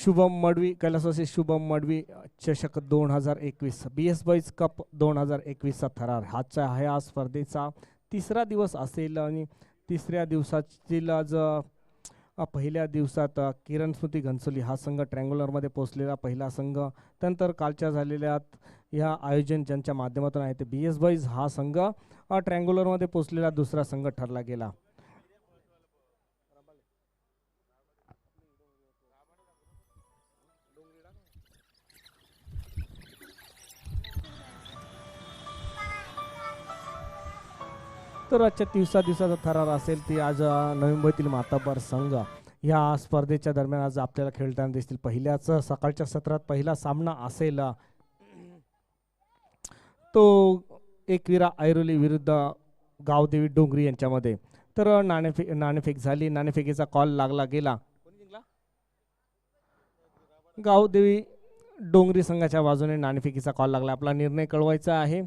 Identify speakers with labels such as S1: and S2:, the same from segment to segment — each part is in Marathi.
S1: शुभम मडवी कैलासवासी शुभम मडवी चषक 2021 बी एस बॉईज कप 2021चा थरार हाचा आहे आज स्पर्धेचा तिसरा दिवस असेल आणि तिसऱ्या दिवसातील आज पहिल्या दिवसात किरण स्मृती घनसोली हा संघ ट्रँग्युलरमध्ये पोहोचलेला पहिला संघ. त्यानंतर कालच्या झालेल्या ह्या आयोजन ज्यांच्या माध्यमातून आहे ते बी एस बॉईज हा संघ ट्रँग्युलरमध्ये पोहोचलेला दुसरा संघ ठरला गेला. तर आजच्या दिवसाचा थरार असेल ती आज नवी मुंबईतील मातब्बर संघ या स्पर्धेच्या दरम्यान आज आपल्याला खेळताना दिसतील. पहिल्याच सकाळच्या सत्रात पहिला सामना असेल तो एकविरा ऐरोली विरुद्ध गावदेवी डोंगरी यांच्यामध्ये. तर नाणेफेक झाली. नाणेफेकीचा कॉल लागला गेला. गावदेवी डोंगरी संघाच्या बाजूने नाणेफेकीचा कॉल लागला. आपला निर्णय कळवायचा आहे.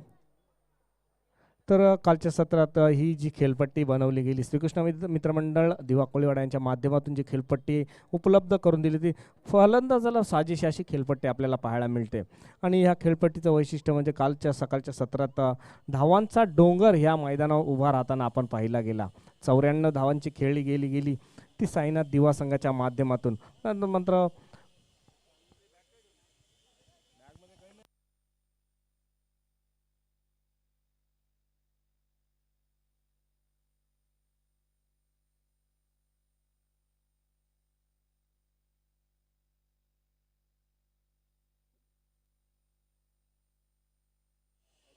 S1: तर कालच्या सत्रात ही जी खेळपट्टी बनवली गेली श्रीकृष्ण मित्रमंडळ दिवा कोळीवाडा यांच्या माध्यमातून जी खेळपट्टी उपलब्ध करून दिली ती फलंदाजाला साजेशी अशी खेळपट्टी आपल्याला पाहायला मिळते. आणि ह्या खेळपट्टीचं वैशिष्ट्य म्हणजे कालच्या सकाळच्या सत्रात धावांचा डोंगर ह्या मैदानावर उभा राहताना आपण पाहिला गेला. 94 धावांची खेळली गेली ती साईनाथ दिवा संघाच्या माध्यमातून. नंतर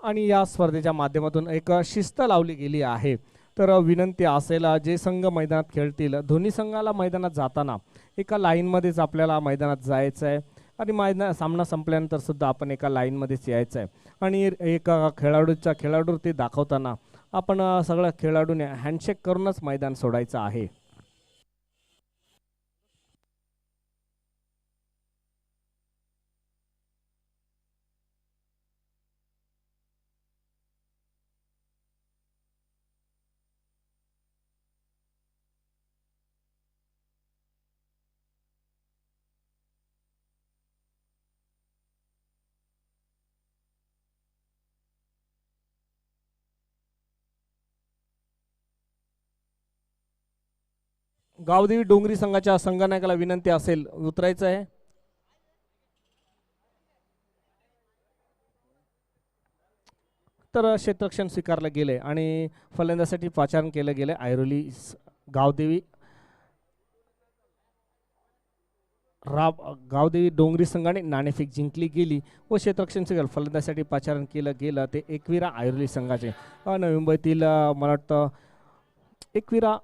S1: आणि या स्पर्धेच्या माध्यमातून एक शिस्त लावली गेली आहे. तर विनंती असेल जे संघ मैदानात खेळतील दोन्ही संघाला मैदानात जाताना एका लाईनमध्येच आपल्याला मैदानात जायचं आहे आणि सामना संपल्यानंतर सुद्धा आपण एका लाईनमध्येच यायचं आहे. आणि एका खेळाडू ते दाखवताना आपण सगळ्या खेळाडूने हँडशेक करूनच मैदान सोडायचं आहे. गावदेवी डोंगरी संघाच्या संघनायकाला विनंती असेल उतरायचं आहे. तर क्षेत्ररक्षण स्वीकारलं गेले आणि फलंदासाठी पाचारण केलं गेलं. ऐरोली गावदेवी गावदेवी डोंगरी संघाने नाणेफेक जिंकली गेली व क्षेत्ररक्षण स्वीकार फलंदासाठी पाचारण केलं गेलं ते एकविरा ऐरोली संघाचे. नवी मुंबईतील मला वाटतं एकविरा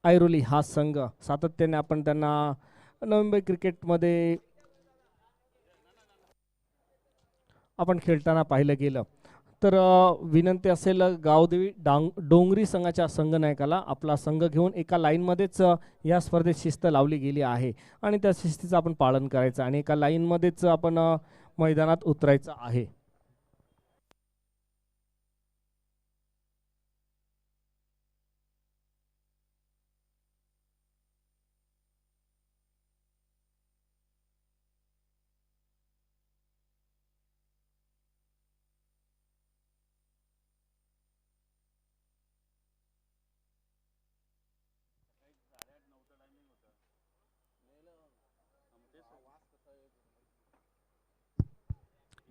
S1: ऐरोली हा संघ सातत्याने आपण त्यांना नवी मुंबई क्रिकेटमध्ये आपण खेळताना पाहिलं गेलं. तर विनंती असेल गावदेवी डोंगरी संघाच्या संघनायकाला आपला संघ घेऊन एका लाईनमध्येच या स्पर्धेत शिस्त लावली गेली आहे आणि त्या शिस्तीचं आपण पालन करायचं आणि एका लाईनमध्येच आपण मैदानात उतरायचं आहे.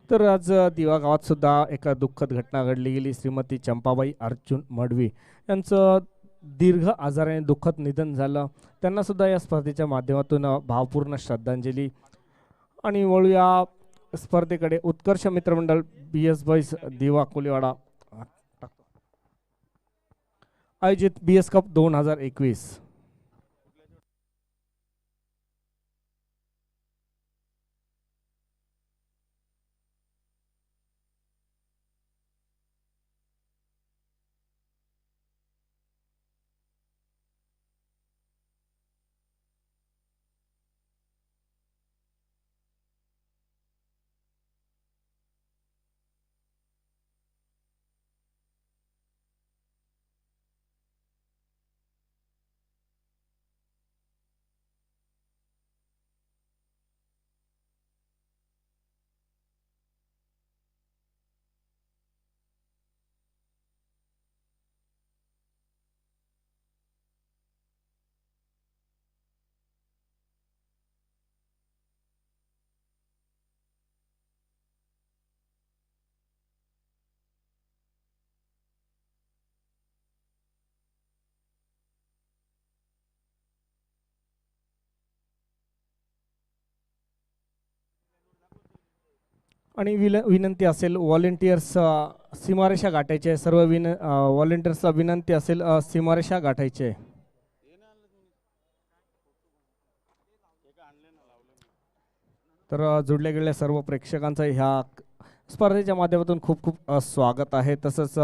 S1: तर आज दिवा गावात सुद्धा एक दुःखद घटना घडली गेली. श्रीमती चंपाबाई अर्जुन मडवी यांचं दीर्घ आजाराने दुःखद निधन झालं. त्यांना सुद्धा या स्पर्धेच्या माध्यमातून भावपूर्ण श्रद्धांजली. आणि वळूया स्पर्धेकडे. उत्कर्ष मित्रमंडळ बी एस बॉईज दिवा कोलीवाडा आयोजित बी एस कप 2021. आणि विनंती असेल व्हॉलेंटियर्स सीमारेषा गाठायचे सर्व व्हॉलेंटियर्सला विनंती असेल सीमारेषा गाठायचे. तर जुडल्या गेलेल्या सर्व प्रेक्षकांचं ह्या स्पर्धेच्या माध्यमातून खूप खूप स्वागत आहे. तसंच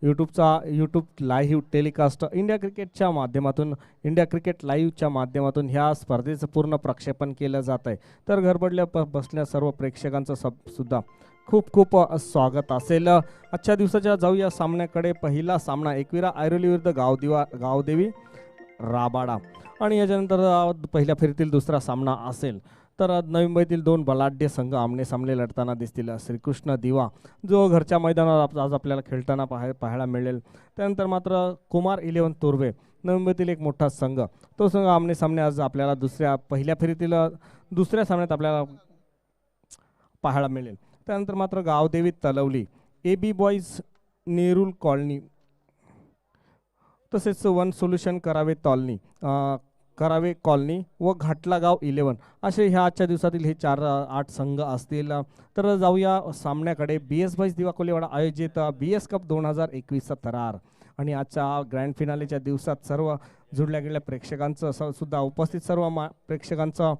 S1: यूट्यूब लाईव्ह टेलिकास्ट इंडिया क्रिकेटच्या माध्यमातून इंडिया क्रिकेट लाईव्हच्या माध्यमातून ह्या स्पर्धेचं पूर्ण प्रक्षेपण केलं जात आहे. तर घरबडल्या बसल्या सर्व प्रेक्षकांचं सुद्धा खूप खूप स्वागत असेल. आजच्या दिवसाच्या जाऊया सामन्याकडे. पहिला सामना एकविरा ऐरोली विरुद्ध गावदेवी राबाडा आणि याच्यानंतर पहिल्या फेरीतील दुसरा सामना असेल. तर नवी मुंबईतील दोन बलाढ्य संघ आमने सामने लढताना दिसतील. श्रीकृष्ण दिवा जो घरच्या मैदानावर आज आपल्याला खेळताना पाहायला मिळेल. त्यानंतर मात्र कुमार 11 तुर्वे नवी मुंबईतील एक मोठा संघ, तो संघ आमने सामने आज आपल्याला पहिल्या फेरीतील दुसऱ्या सामन्यात आपल्याला पाहायला मिळेल. त्यानंतर मात्र Gavdevi Talavali AB boys Nerul colony तसेच वन सोल्युशन करावे कॉलनी व घाटला गाव 11 असे ह्या आजच्या दिवसातील हे 4-8 संघ असतील. तर जाऊया सामन्याकडे. BS बॉईज दिवा कोलेवाडा आयोजित BS कप 2021चा थरार आणि आजच्या ग्रँड फिनालेच्या दिवसात सर्व जुडल्या गेलेल्या प्रेक्षकांचं सुद्धा उपस्थित सर्व प्रेक्षकांचं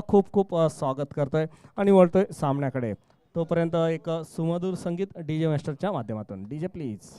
S1: खूप खूप स्वागत करतोय आणि वळतोय सामन्याकडे. तोपर्यंत एक सुमधुर संगीत DJ मास्टरच्या माध्यमातून. DJ please.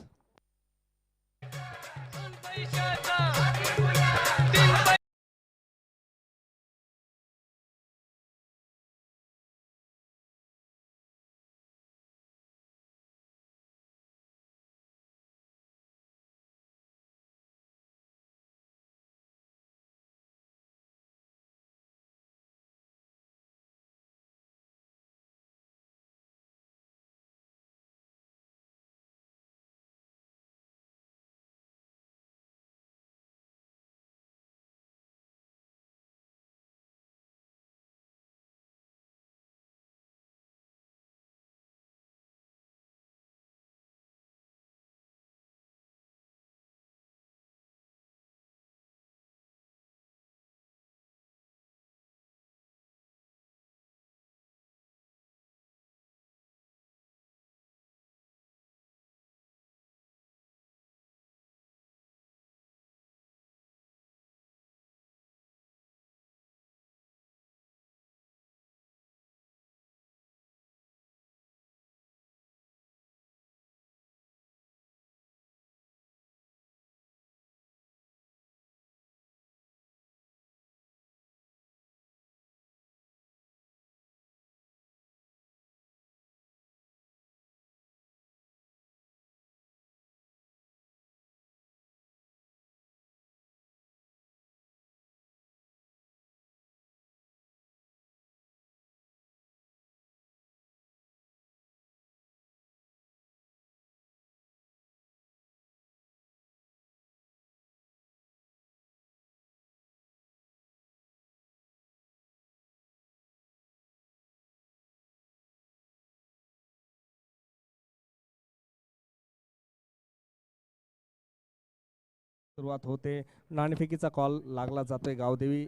S1: सुरुवात होते. नाणेफेकीचा कॉल लागला जातोय गावदेवी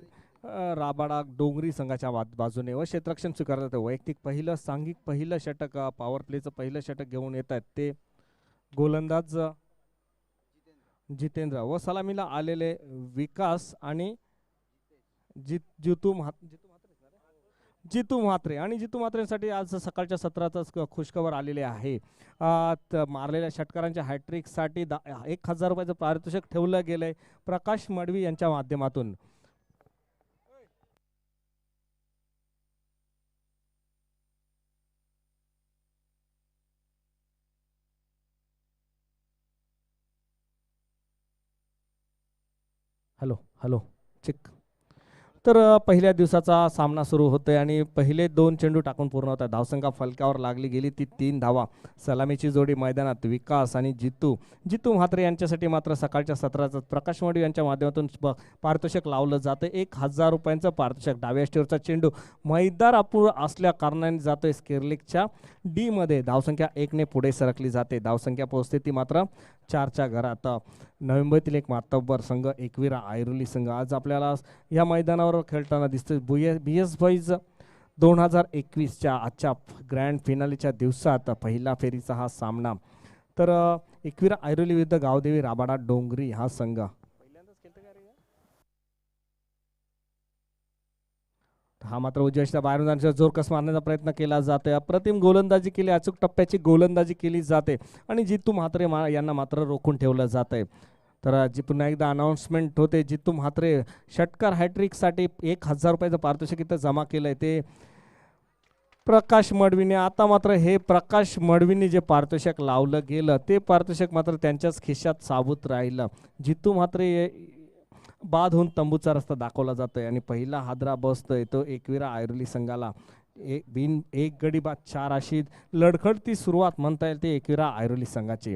S1: राबाडा डोंगरी संघाच्या बाजूने व क्षेत्ररक्षण स्वीकारलं जातं. वैयक्तिक पहिलं सांघिक पहिलं षटक पॉवर प्लेचं पहिलं षटक घेऊन येत आहेत ते गोलंदाज जितेंद्र व सलामीला आलेले विकास आणि जितू म्हात्रे आणि जितू म्हात्रेसाठी आज सकाळच्या सत्रातच खुशखबर आलेली आहे. मारलेल्या षटकारांच्या हॅट्रिकसाठी 1000 रुपयाचं पारितोषिक ठेवलं गेलंय प्रकाश मडवी यांच्या माध्यमातून. Hello hello check. तर पहिल्या दिवसाचा सामना सुरू होतोय आणि पहिले 2 चेंडू टाकून पूर्ण होतात. धावसंख्या फलकावर लागली गेली ती 3 धावा. सलामीची जोडी मैदानात विकास आणि जितू म्हात्रे यांच्यासाठी मात्र सकाळच्या सत्राचं प्रकाश मडवी यांच्या माध्यमातून पारितोषिक लावलं जातं. 1000 रुपयांचं पारितोषिक. डाव्या स्टेअरचा चेंडू मैदार अपूर्ण असल्या कारणाने जातोय स्केरलिकच्या D मध्ये. धावसंख्या 1 ने पुढे सरकली जाते. धावसंख्या पोहोचते ती मात्र 4च्या घरात. नवी मुंबईतील एक मातब्बर संघ एकविरा ऐरोली संघ आज आपल्याला या मैदानावर खेळताना दिसतोय. BS बॉईज 2021च्या आजच्या ग्रँड फिनालेच्या दिवसात पहिला फेरीचा हा सामना. तर एकविरा ऐरोली विरुद्ध गावदेवी राबाडा डोंगरी हा संघ हा मात्र उजव्याच्या बाहेरून जाण्याचा जोरकस मारण्याचा प्रयत्न केला जातोय. अप्रतिम गोलंदाजी केली, अचूक टप्प्याची गोलंदाजी केली जाते आणि जितू म्हात्रे यांना मात्र रोखून ठेवलं जात आहे. तर जी पुन्हा एकदा अनाऊन्समेंट होते, जितू म्हात्रे षटकार हॅट्रिकसाठी 1000 रुपयाचं पारितोषिक इथं जमा केलंय ते प्रकाश मडवीने. आता मात्र हे प्रकाश मडवीने जे पारितोषिक लावलं गेलं ते पारितोषिक मात्र त्यांच्याच खिशात साबूत राहिलं. जितू म्हात्रे बाद होऊन तंबूचा रस्ता दाखवला जातोय आणि पहिला हादरा बसतोय तो एकविरा ऐरोली संघाला. एक गडी बाद 4 अशी लडखडती सुरुवात म्हणता येईल ते एकविरा ऐरोली संघाची.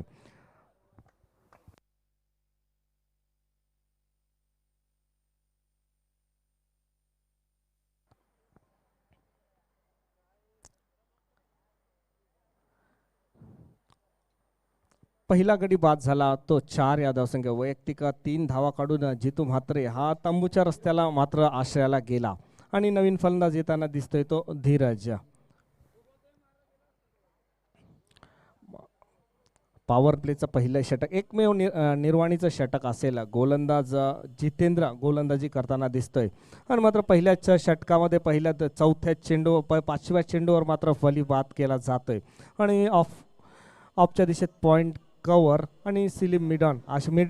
S1: पहिला गडी बाद झाला तो 4 या धावसंख्या. वैयक्तिक 3 धावा काढून जितू म्हात्रे हा तंबूच्या रस्त्याला मात्र आश्रयाला गेला आणि नवीन फलंदाज येताना दिसतोय तो धीरज. पॉवर प्लेचं पहिलं षटक एकमेव निर्वाणीचं षटक असेल. गोलंदाज जितेंद्र गोलंदाजी करताना दिसतोय आणि मात्र पहिल्याच षटकामध्ये पहिल्या चौथ्या चेंडू 5व्या चेंडूवर मात्र फलीबाद केला जातोय आणि ऑफच्या दिशेत पॉइंट कव्हर आणि सिलिमिडॉन अशी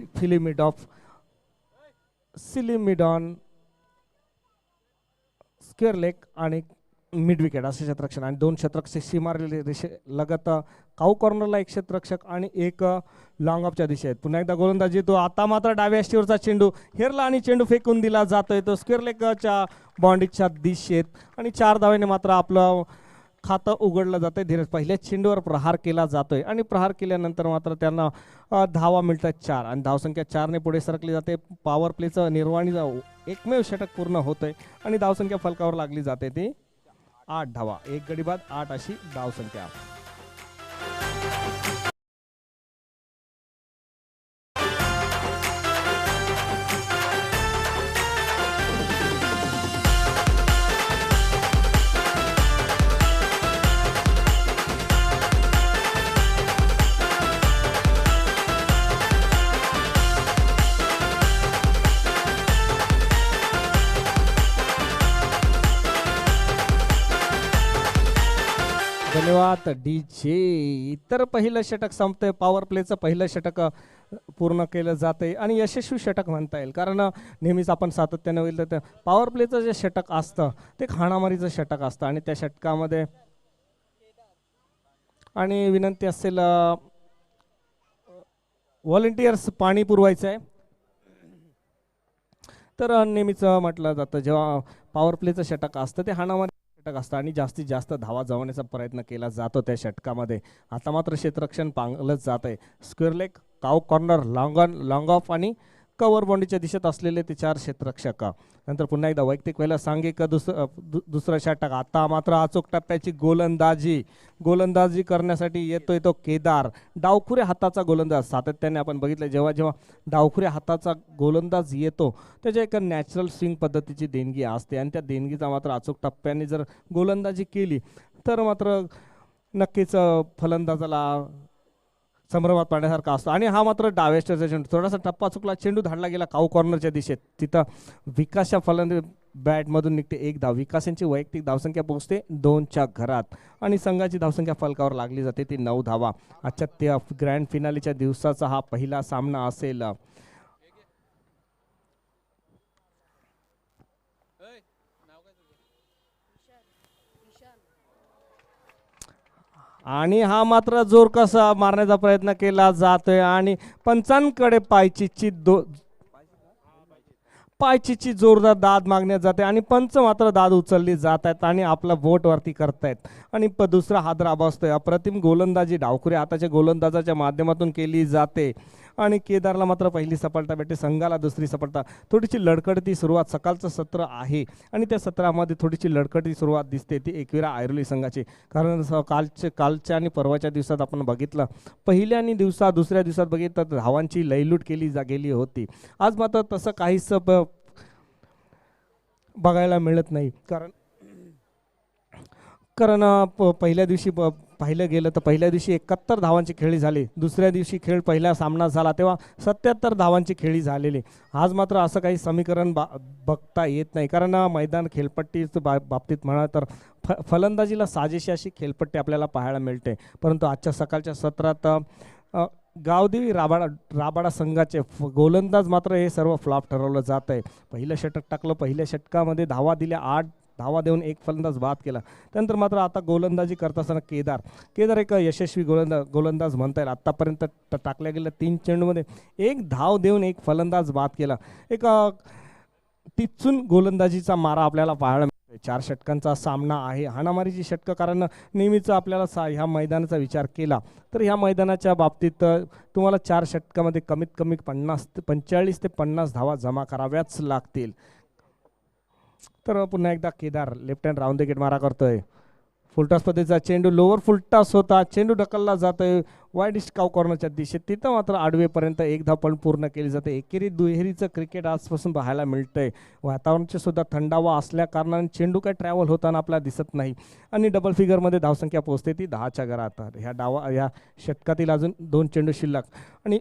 S1: सिलिमिडॉन स्क्वेअर लेग आणि मिड विकेट असे क्षेत्ररक्षण आणि 2 क्षेत्ररक्षक सीमारेषे रेषे लगत काऊ कॉर्नरला 1 क्षेत्ररक्षक आणि 1 लॉंग ऑफच्या दिशेत. पुन्हा एकदा गोलंदाजी तो आता मात्र डाव्या ष्टीवरचा चेंडू हेरला आणि चेंडू फेकून दिला जातोय तो स्क्वेअर लेगच्या बाउंड्रीच्या दिशेत आणि 4 धावेने मात्र आपलं खातं उघडलं जातंय. धीरज पहिल्याच चेंडूवर प्रहार केला जातोय आणि प्रहार केल्यानंतर मात्र त्यांना धावा मिळतात 4 आणि धावसंख्या 4 ने पुढे सरकली जाते. पॉवर प्लेचं निर्वाणीचं एकमेव षटक पूर्ण होतंय आणि धावसंख्या फलकावर लागली जाते ती 8 धावा. 1 गडी बाद 8 अशी धावसंख्या. धन्यवाद डीजे. तर पहिलं षटक संपतंय. पॉवर प्लेचं पहिलं षटक पूर्ण केलं जातंय आणि यशस्वी षटक म्हणता येईल कारण नेहमीच आपण सातत्याने होईल तर पॉवर प्लेचं जे षटक असतं ते हाणामारीचं षटक असतं आणि त्या षटकामध्ये आणि विनंती असेल व्हॉलेंटियर्स पाणी पुरवायचं आहे. तर नेहमीच म्हटलं जातं जेव्हा पॉवर प्लेचं षटक असतं ते हाणामारी षटक असतं आणि जास्तीत जास्त धावा जमवण्याचा प्रयत्न केला जातो त्या षटकामध्ये. आता मात्र क्षेत्ररक्षण पांगलंच जात आहे. Square leg, cow corner, long of आणि कव्हर बाउंड्रीच्या दिशेत असलेले ते 4 क्षेत्ररक्षक. नंतर पुन्हा एकदा वैयक्तिक वेळेला सांघिक दुसरं षटक. आता मात्र अचूक टप्प्याची गोलंदाजी करण्यासाठी येतोय तो केदार. डावखुऱ्या हाताचा गोलंदाज. सातत्याने आपण बघितलं जेव्हा जेव्हा डावखुऱ्या हाताचा गोलंदाज येतो त्याच्या एका नॅचरल स्विंग पद्धतीची देणगी असते आणि त्या देणगीचा मात्र अचूक टप्प्याने जर गोलंदाजी केली तर मात्र नक्कीच फलंदाजाला संभ्रमात पाडण्यासारखा असतो. आणि हा मात्र डाव्या स्टरचा चेंडू थोडासा टप्पा चुकला, चेंडू धाडला गेला काऊ कॉर्नरच्या दिशेत. तिथं विकासच्या फलंदाज बॅटमधून निघते 1 धाव. विकास यांची वैयक्तिक धावसंख्या पोहोचते 2च्या घरात आणि संघाची धावसंख्या फलकावर लागली जाते ती 9 धावा. आजच्या त्या ग्रँड फिनालेच्या दिवसाचा हा पहिला सामना असेल. आणि हा मात्र जोर कसा मारण्याचा प्रयत्न केला जातोय आणि पंचांकडे पायचीची जोरदार दाद मागण्यात जाते आणि पंच मात्र दाद उचलली जात आहेत आणि आपला बोट वरती करतायत आणि दुसरा हादरा बसतोय. अप्रतिम गोलंदाजी डावखुऱ्या हाताच्या गोलंदाजाच्या माध्यमातून केली जाते आणि केदारला मात्र पहिली सफलता भेटते, संघाला दुसरी सफलता. थोडीशी लडखडती सुरुवात सकाळचं सत्र आहे आणि त्या सत्रामध्ये थोडीशी लडखडती सुरुवात दिसते ती एकविरा ऐरोली संघाची. कारण कालच्या आणि परवाच्या दिवसात आपण बघितलं पहिल्या आणि दुसऱ्या दिवसात बघितलं तर धावांची लयलूट केली गेली होती. आज मात्र तसं काहीच बघायला मिळत नाही कारण कारण पहिल्या दिवशी पाहिलं गेलं तर पहिल्या दिवशी 71 धावांची खेळी झाली, दुसऱ्या दिवशी खेळ पहिला सामना झाला तेव्हा 77 धावांची खेळी झालेली. आज मात्र असं काही समीकरण बघता येत नाही, कारण मैदान खेळपट्टीचं बाबतीत म्हणा तर फलंदाजीला साजेशी अशी खेळपट्टी आपल्याला पाहायला मिळते. परंतु आजच्या सकाळच्या सत्रात गावदेवी राबाडा संघाचे गोलंदाज मात्र हे सर्व फ्लॉप ठरवलं जात आहे. पहिलं षटक टाकलं, पहिल्या षटकामध्ये धावा दिल्या, 8 धावा देऊन एक फलंदाज बाद केला. त्यानंतर मात्र आता गोलंदाजी करत असताना केदार एक यशस्वी गोलंदाज म्हणता येईल. आत्तापर्यंत टाकल्या गेल्या 3 चेंडूमध्ये 1 धाव देऊन एक फलंदाज बाद केला. एक टिचून गोलंदाजीचा मारा आपल्याला पाहायला मिळतो. 4 षटकांचा सामना आहे, हाणामारीची षटकं. कारण नेहमीच आपल्याला ह्या मैदानाचा विचार केला तर ह्या मैदानाच्या बाबतीत तुम्हाला 4 षटकामध्ये कमीत कमी 45 ते 50 धावा जमा कराव्याच लागतील. तर पुन्हा एकदा Kedar left hand round the gate मारा करतोय. फुलटॉस पद्धतीचा चेंडू, लोअर फुलटॉस होता, चेंडू ढकलला जातोय वाईड काव कॉर्नरच्या दिशेत. तिथं मात्र आडवेपर्यंत एक धाव पण पूर्ण केली जाते. एकेरी दुहेरीचं क्रिकेट आजपासून पाहायला मिळतंय. वातावरणाचे सुद्धा थंडावा असल्या कारणाने चेंडू काय ट्रॅव्हल होताना आपल्याला दिसत नाही आणि डबल फिगरमध्ये धावसंख्या पोहोचते ती 10च्या घरात. ह्या षटकातील अजून 2 चेंडू शिल्लक. आणि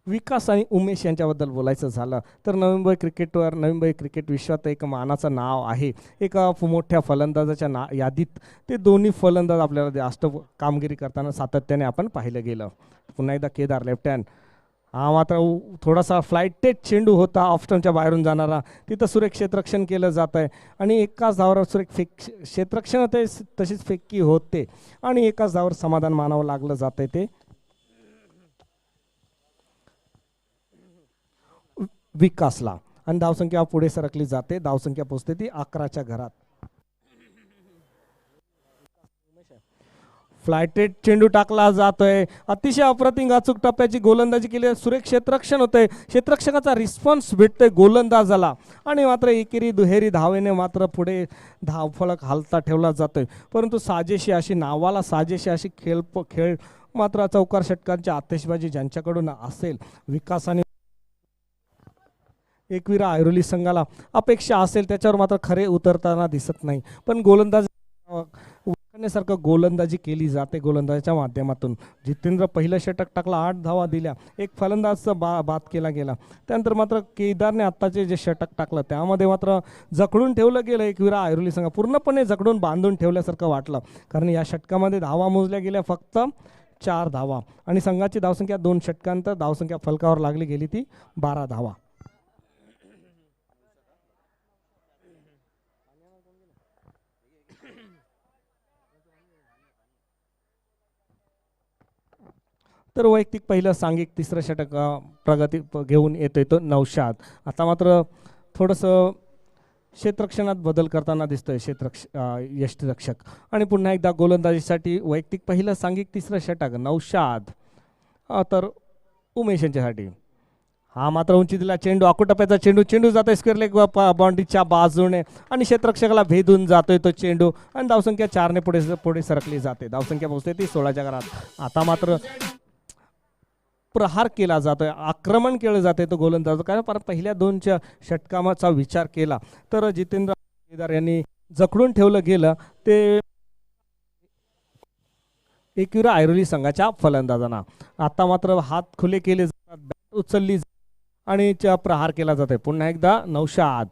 S1: विकास आणि उमेश यांच्याबद्दल बोलायचं झालं तर नवी मुंबई क्रिकेट विश्वात एक मानाचं नाव आहे. एका मोठ्या फलंदाजाच्या यादीत ते दोन्ही फलंदाज आपल्याला जास्त कामगिरी करताना सातत्याने आपण पाहिलं गेलं. पुन्हा एकदा केदार लेफ्ट हँड, हा मात्र थोडासा फ्लाईटेड चेंडू होता ऑफस्टमच्या बाहेरून जाणारा. तिथं सुरेख क्षेत्ररक्षण केलं जात आहे आणि एकाच धावावर सुरेख क्षेत्ररक्षण होते, तशीच फेकी होते आणि एकाच धावावर समाधान मानावं लागलं जात आहे ते विकासला. आणि धावसंख्या पुढे सरकली जाते, धावसंख्या पोहोचते ती 11च्या घरात. फ्लायटेड चेंडू टाकला जातोय, अतिशय अप्रतिम अचूक टप्प्याची गोलंदाजी केली, सुरेख क्षेत्ररक्षण होतंय, क्षेत्ररक्षकाचा रिस्पॉन्स भेटतोय गोलंदाजाला आणि मात्र एकेरी दुहेरी धावेने मात्र पुढे धावफलक हालता ठेवला जातोय. परंतु नावाला साजेशी अशी खेळ मात्र चौकार षटकांची आतिषबाजी ज्यांच्याकडून असेल, विकासाने एकविरा ऐरोली संघाला अपेक्षा असेल त्याच्यावर मात्र खरे उतरताना दिसत नाही. पण सारखं गोलंदाजी केली जाते गोलंदाजाच्या माध्यमातून. जितेंद्र पहिलं षटक टाकला, 8 धावा दिल्या, एक फलंदाज बाद केला गेला. त्यानंतर मात्र केदारने आत्ताचे जे षटक टाकलं त्यामध्ये मात्र जखडून ठेवलं गेलं. एकविरा ऐरोली संघ पूर्णपणे जखडून बांधून ठेवल्यासारखं वाटलं, कारण या षटकामध्ये धावा मोजल्या गेल्या फक्त 4 धावा आणि संघाची धावसंख्या 2 षटकांत धावसंख्या फलकावर लागली गेली ती 12 धावा. तर वैयक्तिक पहिलं सांघिक तिसरं षटक प्रगती घेऊन येतोय तो नौशाद. आता मात्र थोडंसं क्षेत्ररक्षणात बदल करताना दिसतोय यष्टिरक्षक. आणि पुन्हा एकदा गोलंदाजीसाठी वैयक्तिक पहिलं सांघिक तिसरं षटक नौशाद तर उमेश यांच्यासाठी. हा मात्र उंची दिला चेंडू, आकुटप्प्याचा चेंडू जातोय स्क्वेअर लेग बाउंड्रीच्या बाजूने आणि क्षेत्ररक्षकाला भेदून जातोय तो चेंडू आणि धावसंख्या 4ने पुढे सरकली जाते. धावसंख्या पोहोचते ती 16च्या घरात. आता मात्र प्रहार केला जातोय, आक्रमण केलं जाते तो गोलंदाज. कारण पहिल्या 2 षटकाचा विचार केला तर जितेंद्र केदार यांनी जखडून ठेवलं गेलं ते एकविरा ऐरोली संघाच्या फलंदाजांना. आता मात्र हात खुले केले जातात, बॅट उचलली आणि प्रहार केला जातोय. पुन्हा एकदा नौशाद,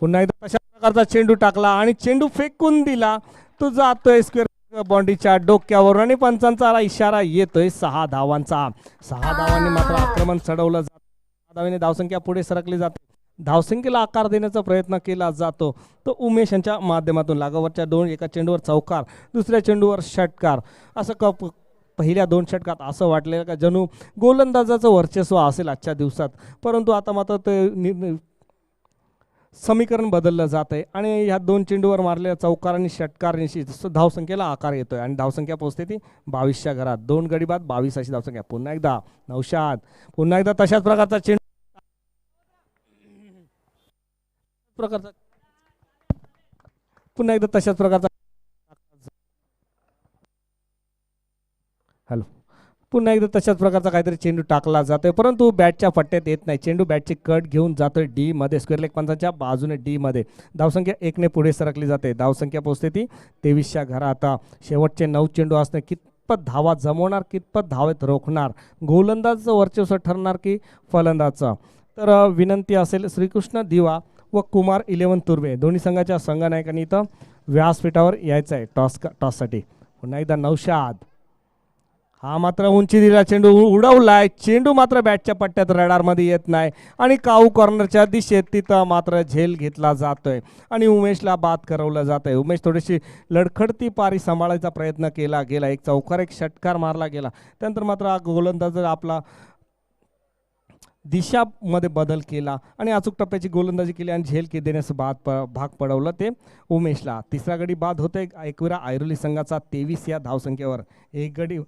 S1: पुन्हा एकदा तशा प्रकारचा चेंडू टाकला आणि चेंडू फेकून दिला, तो जातोय स्क्वेअर बॉन्डीच्या डोक्यावर आणि पंचांचा इशारा येतोय 6 धावांचा. 6 धावांनी मात्र आक्रमण चढवलं जातं. 6 धावांनी धावसंख्या पुढे सरकली जाते. धावसंख्येला आकार देण्याचा प्रयत्न केला जातो तो उमेश यांच्या माध्यमातून. लागोवरच्या 2, एका चेंडूवर चौकार, दुसऱ्या चेंडूवर षटकार. असं पहिल्या 2 षटकात असं वाटलेलं का जणू गोलंदाजाचं वर्चस्व असेल आजच्या दिवसात. परंतु आता मात्र ते समीकरण बदललं जात आहे आणि ह्या 2 चेंडूवर मारलेल्या चौकार आणि षटकारांशी धावसंख्येला आकार येतोय आणि धावसंख्या पोहोचते ती 22च्या घरात. 2 गडी बाद 22 अशी धावसंख्या. पुन्हा एकदा नौशाद, पुन्हा एकदा तशाच प्रकारचा चेंडू पुन्हा एकदा तशाच प्रकारचा पुन्हा एकदा तशाच प्रकारचा काहीतरी चेंडू टाकला जातोय, परंतु बॅटच्या पट्ट्यात येत नाही. चेंडू बॅटची कट घेऊन जातोय डी मध्ये, स्क्वेअर लेग पंचांच्या बाजूने डी मध्ये. धावसंख्या 1ने पुढे सरकली जाते. धावसंख्या पोहोचते ती 23च्या घरात. शेवटचे 9 चेंडू असणे कितपत धावा जमवणार, कितपत धावेत रोखणार, गोलंदाजचं वर्चस्व ठरणार की फलंदाजचं. तर विनंती असेल श्रीकृष्ण दिवा व कुमार 11 तुर्वे दोन्ही संघाच्या संघनायकांनी इथं व्यासपीठावर यायचं आहे टॉससाठी. पुन्हा एकदा नौशाद, हा मात्र उंची दिला, चेंडू उडवलाय. चेंडू मात्र बॅटच्या पट्ट्यात रडारमध्ये येत नाही आणि काऊ कॉर्नरच्या दिशेत तिथं मात्र झेल घेतला जातोय आणि उमेशला बाद करवलं जात आहे. उमेश थोडीशी लडखडती पारी सांभाळायचा प्रयत्न केला गेला, एक चौकार एक षटकार मारला गेला. त्यानंतर मात्र गोलंदाज आपला दिशामध्ये बदल केला आणि अचूक टप्प्याची गोलंदाजी केली आणि झेल देण्यास भाग पडवलं ते उमेशला. तिसरा गडी बाद होते एकविरा ऐरोली संघाचा 23 या धावसंख्येवर. 1 गडी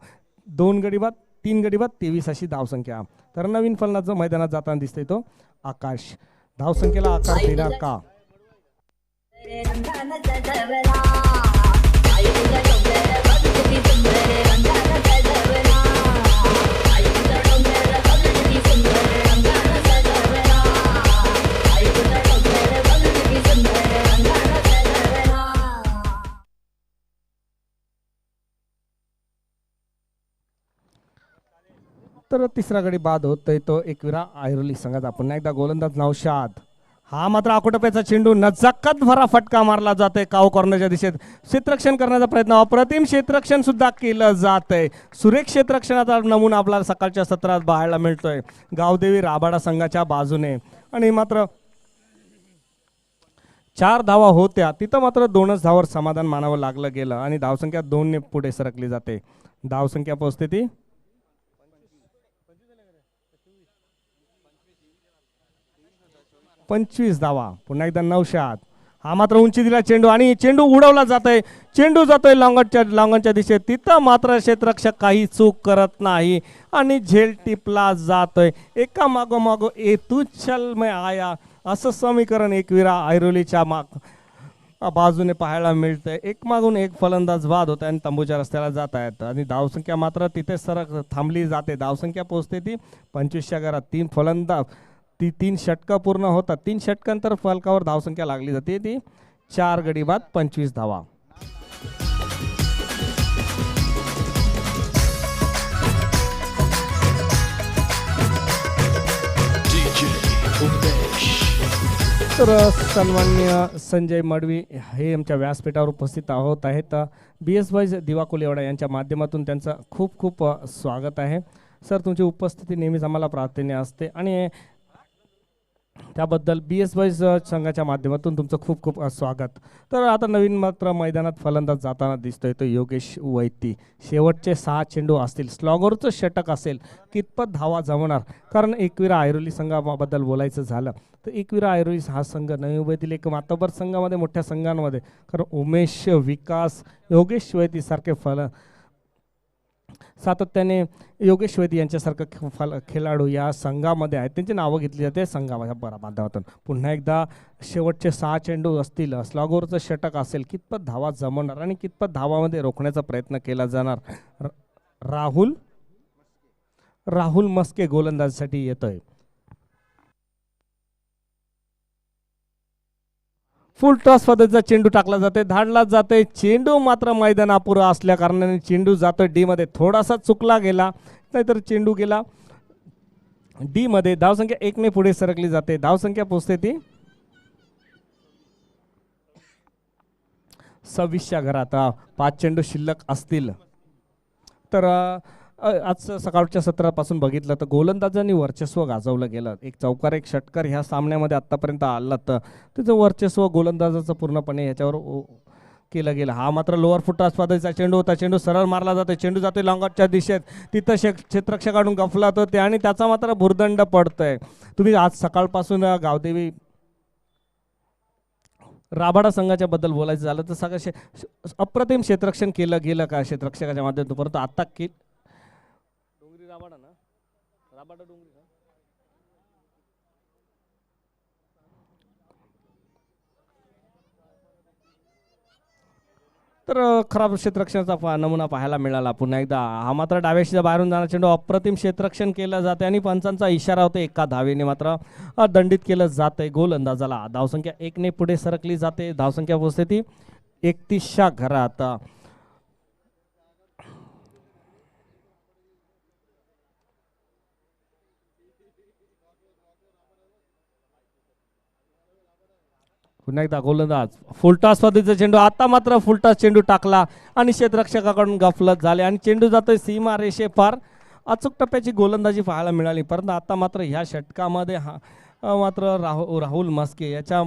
S1: 2 गडी बाद 3 गडी बाद 23 अशी धावसंख्या. तर नवीन फलंदाज मैदानात जाताना दिसतोय तो आकाश. धावसंख्येला आकार देणार का? तर तिसरा गडी बाद होतोय तो एकविरा ऐरोली संघाचा. पुन्हा एकदा गोलंदाज नौशाद, हा मात्र आकोटप्याचा चेंडू नजाकत भरा फटका मारला जातोय काऊ कॉर्नरच्या दिशेत. क्षेत्ररक्षण करण्याचा प्रयत्न, अप्रतिम क्षेत्ररक्षण सुद्धा केलं जातंय. सुरेख क्षेत्ररक्षणाचा नमुना आपल्याला सकाळच्या सत्रात पाहायला मिळतोय गावदेवी राबाडा संघाच्या बाजूने. आणि मात्र 4 धावा होत्या, तिथं मात्र 2च धावावर समाधान मानावं लागलं गेलं आणि धावसंख्या 2ने पुढे सरकली जाते. धावसंख्या पोहोचते ती 25 धावा. पुन्हा एकदा नौशाद, हा मात्र उंची दिला चेंडू आणि चेंडू उडवला जातोय. चेंडू जातोय लॉंगनच्या दिशेत, तिथं मात्र क्षेत्ररक्षक काही चूक करत नाही आणि झेल टिपला जातोय. एका मागोमागो तू चल मैं आया असं समीकरण एकविरा ऐरोलीच्या बाजूने पाहायला मिळतंय. एक मागून एक फलंदाज बाद होत आणि तंबूच्या रस्त्याला जात आहेत आणि धावसंख्या मात्र तिथे सरक थांबली जाते. धावसंख्या पोहोचते ती 25च्या घरात. 3 फलंदाज 3 षटकं पूर्ण होतात. 3 षटकांतर फलकावर धावसंख्या लागली जाते ती 4 गडी बाद 25 धावा. तर सन्माननीय संजय मडवी हे आमच्या व्यासपीठावर उपस्थित आहेत. BS दिवा कोलिवाडा यांच्या माध्यमातून त्यांचं खूप खूप स्वागत आहे. सर, तुमची उपस्थिती नेहमीच आम्हाला प्रार्थनीय असते आणि त्याबद्दल BS संघाच्या माध्यमातून तुमचं खूप खूप स्वागत. तर आता नवीन मात्र मैदानात फलंदाज जाताना दिसतोय तो योगेश वैती. शेवटचे 6 चेंडू असतील, स्लॉगरचं षटक असेल, कितपत धावा जमवणार? कारण एकविरा ऐरोली संघाबद्दल बोलायचं झालं तर एकविरा ऐरोली हा संघ नवी मुंबईतील एक मातबर संघामध्ये, मोठ्या संघांमध्ये, कारण उमेश, विकास, योगेश वैती सारखे सातत्याने योगेश वैद्य यांच्यासारखं खेळाडू या संघामध्ये आहेत, त्यांची नावं घेतली जाते संघाच्या माध्यमातून. पुन्हा एकदा शेवटचे 6 चेंडू असतील, स्लॉगरचं षटक असेल, कितपत धावा जमवणार आणि कितपत धावामध्ये रोखण्याचा प्रयत्न केला जाणार? राहुल मस्के गोलंदाजीसाठी येतोय. फुल टॉस पद्धतीचा चेंडू टाकला जाते, धाडला जाते. चेंडू मात्र मैदानापुरा असल्या कारणाने चेंडू जातोय डी मध्ये. थोडासा चुकला गेला, नाहीतर चेंडू गेला डी मध्ये. धावसंख्या 1ने पुढे सरकली जाते. धावसंख्या पोहोचते ती 26च्या घरात. 5 चेंडू शिल्लक असतील. तर आज सकाळच्या सत्रापासून बघितलं तर गोलंदाजांनी वर्चस्व गाजवलं गेलं. एक चौकार एक षटकार ह्या सामन्यामध्ये आतापर्यंत आला तर त्याचं वर्चस्व गोलंदाजाचं पूर्णपणे याच्यावर केलं गेलं. हा मात्र लोअर फुट टॉस पद्धतीचा चेंडू होता. चेंडू सरळ मारला जातो, चेंडू जातोय लॉंगच्या दिशेत, तिथं क्षेत्ररक्षकाकडून गफलात होते आणि त्याचा मात्र भुर्दंड पडतोय. तुम्ही आज सकाळपासून गावदेवी राबाडा संघाच्या बद्दल बोलायचं झालं तर सगळं अप्रतिम क्षेत्ररक्षण केलं गेलं का क्षेत्ररक्षकाच्या माध्यमातून, परंतु आता राबाडा ना राबाडा डोंगरी तर खराब क्षेत्ररक्षणाचा नमुना पाहायला मिळाला पुन्हा एकदा. हा मात्र डाव्याशीच्या बाहेरून जाणारा चेंडू अप्रतिम क्षेत्ररक्षण केलं जाते आणि पंचांचा इशारा होतो एका धावेने मात्र दंडित केलं जातंय गोलंदाजाला. धावसंख्या 1 ने पुढे सरकली जाते. धावसंख्या पोहोचते ती 31च्या घरात. पुन्हा एकदा गोलंदाज फुलटॉस पद्धतीचा चेंडू. आता मात्र फुलटॉस चेंडू टाकला आणि क्षेत्ररक्षकाकडून गफलत झाले आणि चेंडू जातोय सीमा रेषे पार. अचूक टप्प्याची गोलंदाजी पाहायला मिळाली, परंतु आता मात्र ह्या षटकामध्ये मात्र राहुल मस्के याच्या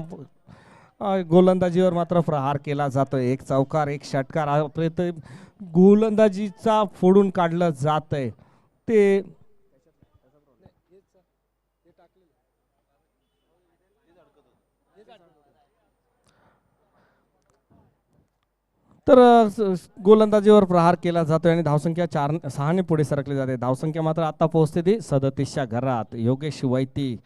S1: गोलंदाजीवर मात्र प्रहार केला जातोय. एक चौकार एक षटकार गोलंदाजीचा फोडून काढलं जातंय ते. तर गोलंदाजीवर प्रहार केला जातोय आणि धावसंख्या 6 ने पुढे सरकली जाते. धावसंख्या मात्र आता पोहोचते ती 37च्या घरात. योगेश वैती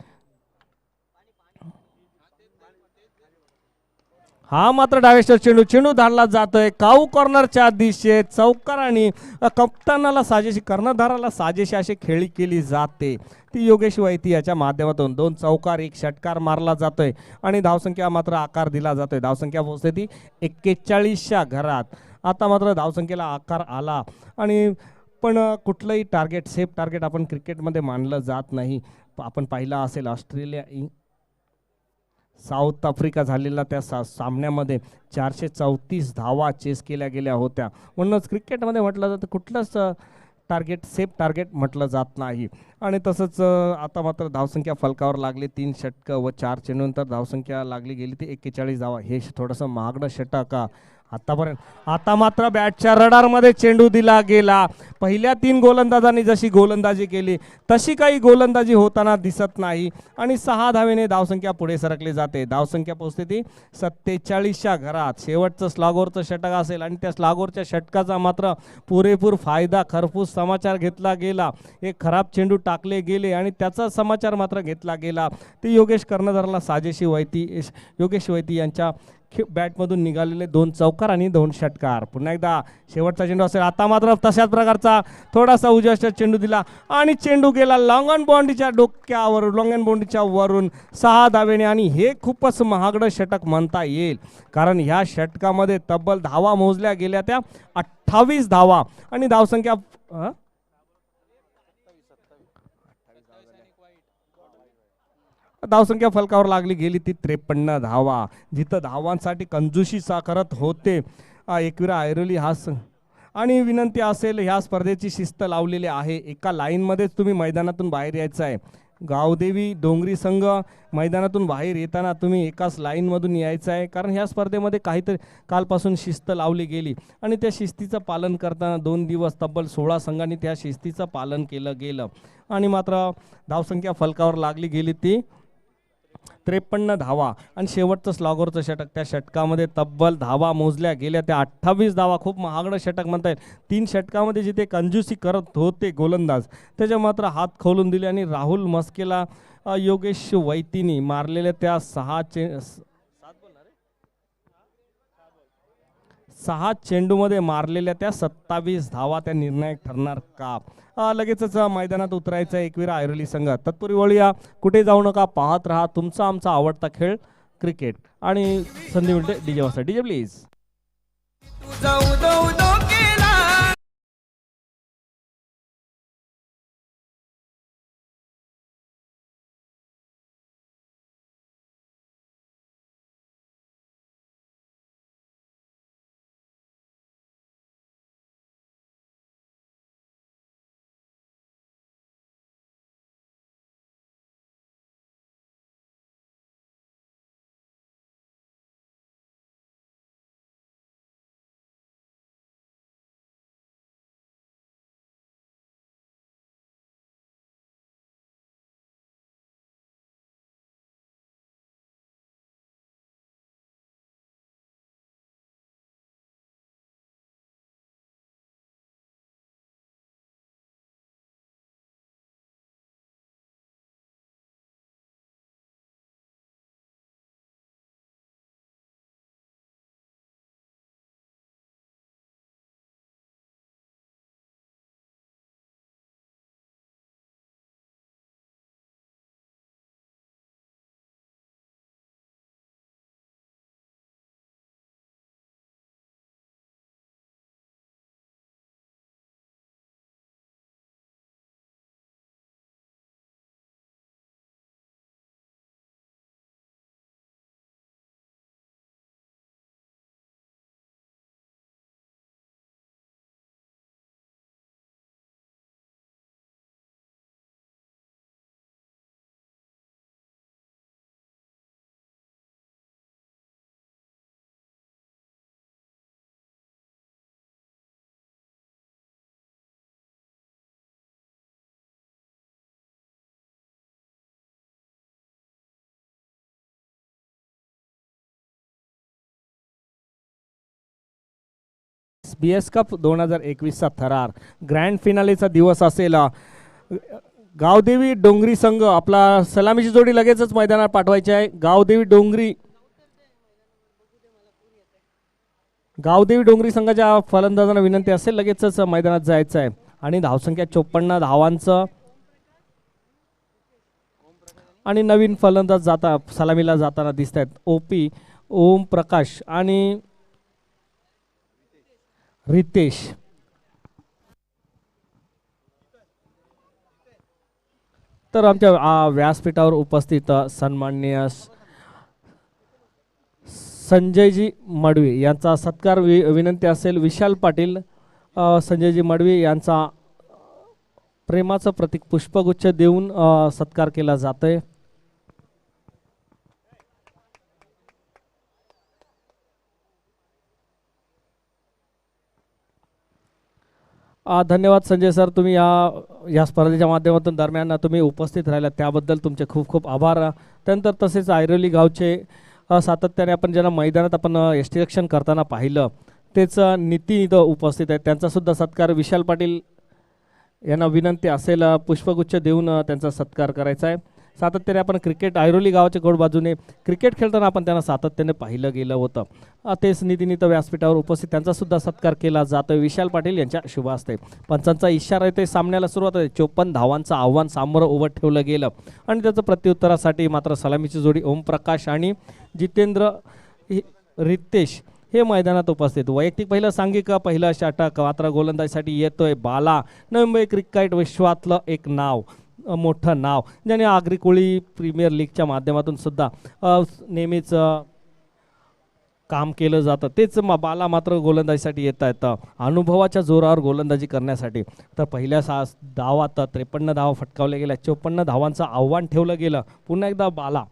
S1: हा मात्र डावेश्वर चेंडू चेंडू धाडला जातोय काऊ कॉर्नरच्या दिशेत. चौकार आणि कप्तानाला साजेशी कर्णधाराला साजेशी अशी खेळी केली जाते ती योगेश वैती याच्या माध्यमातून. 2 चौकार 1 षटकार मारला जातोय आणि धावसंख्या मात्र आकार दिला जातोय. धावसंख्या पोहोचते ती 41च्या घरात. आता मात्र धावसंख्येला आकार आला आणि पण कुठलंही टार्गेट सेफ टार्गेट आपण क्रिकेटमध्ये मानलं जात नाही. आपण पाहिलं असेल ऑस्ट्रेलिया साऊथ आफ्रिका झालेला त्या सामन्यामध्ये 434 धावा चेस केल्या गेल्या होत्या. म्हणूनच क्रिकेटमध्ये म्हटलं जातं कुठलंच टार्गेट सेफ टार्गेट म्हटलं जात नाही. आणि तसंच आता मात्र धावसंख्या फलकावर लागली. 3 षटकं व 4 चेंडूनंतर धावसंख्या लागली गेली ती 41 धावा. हे थोडंसं महागडं षटक आतापर्यंत. आता मात्र बॅटच्या रडारमध्ये चेंडू दिला गेला. पहिल्या 3 गोलंदाजांनी जशी गोलंदाजी केली तशी काही गोलंदाजी होताना दिसत नाही आणि 6 धावेने धावसंख्या पुढे सरकली जाते. धावसंख्या पोहोचते ती 47च्या घरात. शेवटचं स्लॉगोरचं षटक असेल आणि त्या स्लॉगोरच्या षटकाचा मात्र पुरेपूर फायदा खरपूस समाचार घेतला गेला. एक खराब चेंडू टाकले गेले आणि त्याचा समाचार मात्र घेतला गेला. ते योगेश कर्णधाराला साजेशी योगेश वैती यांच्या बॅटमधून निघालेले 2 चौकार आणि 2 षटकार. पुन्हा एकदा शेवटचा चेंडू असेल. आता मात्र तशाच प्रकारचा थोडासा उजव्या चेंडू दिला आणि चेंडू गेला लॉंग ऑन बाउंड्रीच्या डोक्यावर, लॉंग ऑन बाउंड्रीच्या वरून 6 धावेने. आणि हे खूपच महागडं षटक म्हणता येईल, कारण ह्या षटकामध्ये तब्बल धावा मोजल्या गेल्या त्या 28 धावा आणि धावसंख्या धावसंख्या फलकावर लागली गेली ती 53 धावा. जिथं धावांसाठी कंजूशी करत होते एकविरा ऐरोली हा आणि विनंती असेल, ह्या स्पर्धेची शिस्त लावलेली आहे. एका लाईनमध्येच तुम्ही मैदानातून बाहेर यायचं आहे. गावदेवी डोंगरी संघ मैदानातून बाहेर येताना तुम्ही एकाच लाईनमधून यायचं आहे, कारण ह्या स्पर्धेमध्ये काहीतरी कालपासून शिस्त लावली गेली आणि त्या शिस्तीचं पालन करताना 2 दिवस तब्बल 16 संघांनी त्या शिस्तीचं पालन केलं गेलं आणि मात्र धावसंख्या फलकावर लागली गेली ती 53 धावा. आणि शेवटचं स्लॉगरचं षटक, त्या षटकामध्ये तब्बल धावा मोजल्या गेल्या त्या 28 धावा. खूप महागडं षटक म्हणता येईल. 3 षटकामध्ये जिथे कंजूसी करत होते गोलंदाज त्याच्या मात्र हात खोलून दिले आणि राहुल मस्केला योगेश वैतीनी मारलेल्या त्या 6 चेंडूमध्ये मारलेल्या त्या 27 धावा त्या निर्णायक ठरणार का? लगेचच मैदानात उतरायचं एकविरा ऐरोली संघ. तत्पूर्वी वळूया, कुठे जाऊ नका, पाहत राहा तुमचा आमचा आवडता खेळ क्रिकेट. आणि संधी मिळते डीजे वाजता. DJ please. BS कप 2021चा थरार ग्रँड फिनालेचा दिवस असेल. गावदेवी डोंगरी संघ आपला सलामीची जोडी लगेचच मैदानात पाठवायची आहे. गावदेवी डोंगरी संघाच्या फलंदाजांना विनंती असेल लगेचच मैदानात जायचं आहे. आणि धावसंख्या 54 धावांचं आणि नवीन फलंदाज सलामीला जाताना दिसत आहेत. OP ओम प्रकाश आणि रितेश. तर आमच्या व्यासपीठावर उपस्थित सन्माननीय संजयजी मडवी यांचा सत्कार विनंती असेल. विशाल पाटील संजयजी मडवी यांचा प्रेमाचं प्रतीक पुष्पगुच्छ देऊन सत्कार केला जातोय. धन्यवाद संजय सर, तुम्ही या स्पर्धेच्या माध्यमातून दरम्यान तुम्ही उपस्थित राहिला त्याबद्दल तुमचे खूप खूप आभार. त्यानंतर तसेच ऐरोली गावचे सातत्याने आपण ज्यांना मैदानात आपण यष्टिरक्षण करताना पाहिलं तेच नितीन इथं उपस्थित आहेत. त्यांचा सुद्धा सत्कार विशाल पाटील यांना विनंती असेल पुष्पगुच्छ देऊन त्यांचा सत्कार करायचा आहे. सातत्याने आपण क्रिकेट ऐरोली गावाच्या गोड बाजूने क्रिकेट खेळताना आपण त्यांना सातत्याने पाहिलं गेलं होतं. तेच नितीन इथं व्यासपीठावर उपस्थित त्यांचा सुद्धा सत्कार केला जातोय विशाल पाटील यांच्या शुभ हस्ते. पंचांचा इशारा येते, सामन्याला सुरुवात आहे. 54 धावांचं आव्हान सामोरं उभं ठेवलं गेलं आणि त्याचं प्रत्युत्तरासाठी मात्र सलामीची जोडी ओमप्रकाश आणि जितेंद्र रितेश हे मैदानात उपस्थित. वैयक्तिक पहिलं सांघिक पहिलं षटक मात्र गोलंदाजीसाठी येतोय बाला. नवी मुंबई क्रिकेट विश्वातलं एक मोठं नाव ज्याने आगरी कोळी प्रीमियर लीगच्या माध्यमातून सुद्धा नेहमीच काम केलं जातं. तेच बाला मात्र गोलंदाजीसाठी येत आहेत अनुभवाच्या जोरावर गोलंदाजी करण्यासाठी. तर पहिल्या धावात 53 धावा फटकावल्या गेल्या. 54 धावांचं आव्हान ठेवलं गेलं. पुन्हा एकदा बाला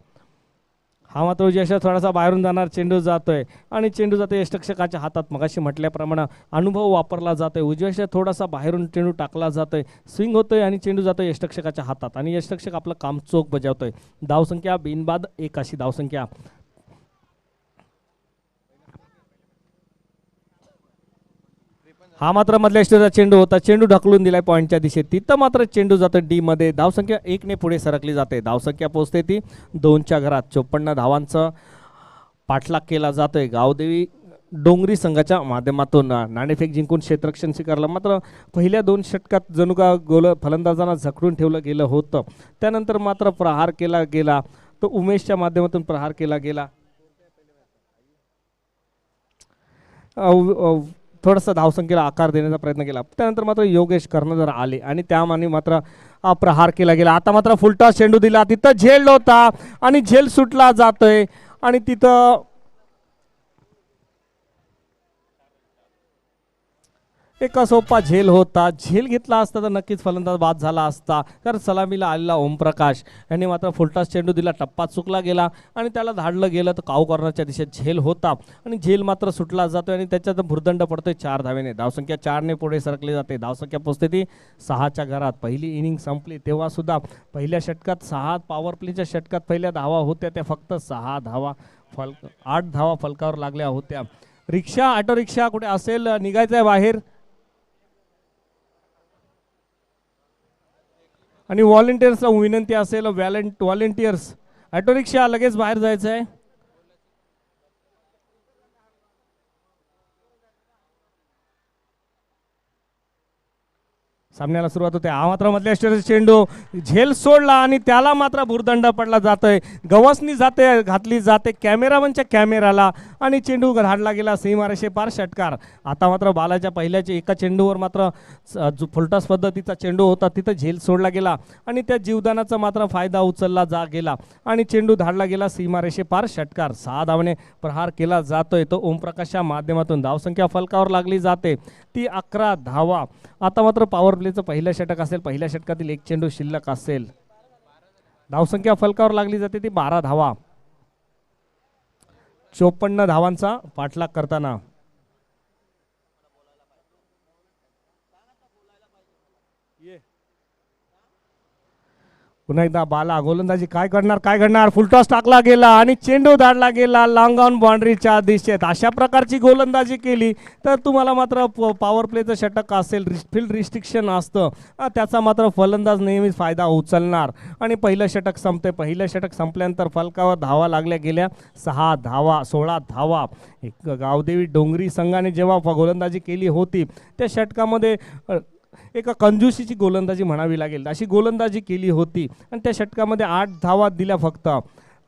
S1: हा मात्र उजव्या थोडासा बाहेरून जाणार चेंडू जातोय आणि चेंडू जातोय यष्टिरक्षकाच्या हातात. मगाशी म्हटल्याप्रमाणे अनुभव वापरला जातोय. उजव्या थोडासा बाहेरून चेंडू टाकला जातोय, स्विंग होतोय आणि चेंडू जातोय यष्टिरक्षकाच्या हातात आणि यष्टिरक्षक आपलं काम चोख बजावतोय. धावसंख्या बिनबाद 1 अशी धावसंख्या. हा मात्र मधल्या यष्टीचा चेंडू होता, चेंडू ढकलून दिलाय पॉईंटच्या दिशेत. तिथं मात्र चेंडू जातो डी मध्ये. धावसंख्या 1 ने पुढे सरकली जाते. धावसंख्या पोहोचते ती 2च्या घरात. 54 धावांचं पाठलाग केला जातोय गावदेवी डोंगरी संघाच्या माध्यमातून. नाणेफेक जिंकून क्षेत्ररक्षण स्वीकारलं. मात्र पहिल्या 2 षटकात जणू का फलंदाजांना झकडून ठेवलं गेलं होतं. त्यानंतर मात्र प्रहार केला गेला, तो उमेशच्या माध्यमातून प्रहार केला गेला. थोडासा धावसंख्येला आकार देण्याचा प्रयत्न केला. त्यानंतर मात्र योगेश कर्णधार आले आणि त्यामाने मात्र प्रहार केला गेला. आता मात्र फुलटॉस चेंडू दिला, तिथं झेल होता आणि झेल सुटला जातोय आणि तिथं एका सोपा झेल होता. झेल घेतला असता तर नक्कीच फलंदाज बाद झाला असता, कारण सलामीला आलेला ओमप्रकाश यांनी मात्र फुलटॉस चेंडू दिला. टप्पा चुकला गेला आणि त्याला धाडलं गेलं तर काऊ कॉर्नरच्या दिशेत झेल होता आणि झेल मात्र सुटला जातोय आणि त्याच्यात भुर्दंड पडतोय 4 धावेने. धावसंख्या 4 ने पुढे सरकली जाते. धावसंख्या पोचते ती 6च्या घरात. पहिली इनिंग संपली तेव्हा सुद्धा पहिल्या षटकात 6 पॉवर प्लेच्या षटकात पहिल्या धावा होत्या त्या फक्त 6 धावा 8 धावा फलकावर लागल्या होत्या. रिक्षा ऑटो रिक्षा कुठे असेल निघायचंय बाहेर आणि व्हॉलेंटियर्सला विनंती असेल व्हॉलेंटियर्स ऑटो रिक्षा लगेच बाहेर जायचं आहे. सामन्याला सुरुवात होते. हा मात्र मधल्या चेंडू झेल सोडला आणि त्याला मात्र भुर्दंड पडला जातोय. गवसनी घातली जाते कॅमेरामनच्या कॅमेराला आणि चेंडू धाडला गेला सीमारेषे पार. षटकार. आता मात्र बालाच्या पहिल्याच्या एका चेंडूवर मात्र जो फुलटॉस पद्धतीचा चेंडू होता तिथं झेल सोडला गेला आणि त्या जीवदानाचा मात्र फायदा उचलला गेला आणि चेंडू धाडला गेला सीमारेषे पार. षटकार. 6 धावाने प्रहार केला जातोय तो ओमप्रकाशच्या माध्यमातून. धावसंख्या फलकावर लागली जाते ती 11 धावा. आता मात्र पॉवर प्लेचं पहिलं षटक असेल. पहिल्या षटकातील एक चेंडू शिल्लक असेल. धावसंख्या फलकावर लागली जाते ती 12 धावा. 54 धावांचा पाठलाग करताना पुन्हा एकदा बाला गोलंदाजी काय करणार काय करणार, फुलटॉस टाकला गेला आणि चेंडू धाडला गेला लॉंग ऑन बाउंड्रीच्या दिशेत. अशा प्रकारची गोलंदाजी केली तर तुम्हाला मात्र पॉवर प्लेचं षटक असेल, फील्ड रिस्ट्रिक्शन असतं, त्याचा मात्र फलंदाज नेहमीच फायदा उचलणार. आणि पहिलं षटक संपते. पहिलं षटक संपल्यानंतर फलकावर धावा लागल्या गेल्या 6 धावा, 16 धावा. एक गावदेवी डोंगरी संघाने जेव्हा गोलंदाजी केली होती त्या षटकामध्ये एका कंजूशीची गोलंदाजी म्हणावी लागेल अशी गोलंदाजी केली होती आणि त्या षटकामध्ये 8 धावा दिल्या फक्त.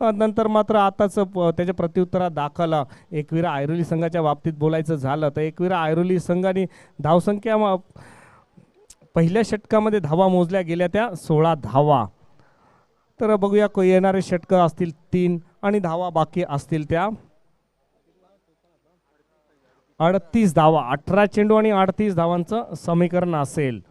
S1: नंतर मात्र आताच त्याच्या प्रत्युत्तरात दाखल एकविरा ऐरोली संघाच्या बाबतीत बोलायचं झालं तर एकविरा ऐरोली संघाने धावसंख्या पहिल्या षटकामध्ये धावा मोजल्या गेल्या त्या 16 धावा. तर बघूया येणारे षटकं असतील 3 आणि धावा बाकी असतील त्या 38 धावा. 18 चेंडू आणि 38 धावांचं समीकरण असेल.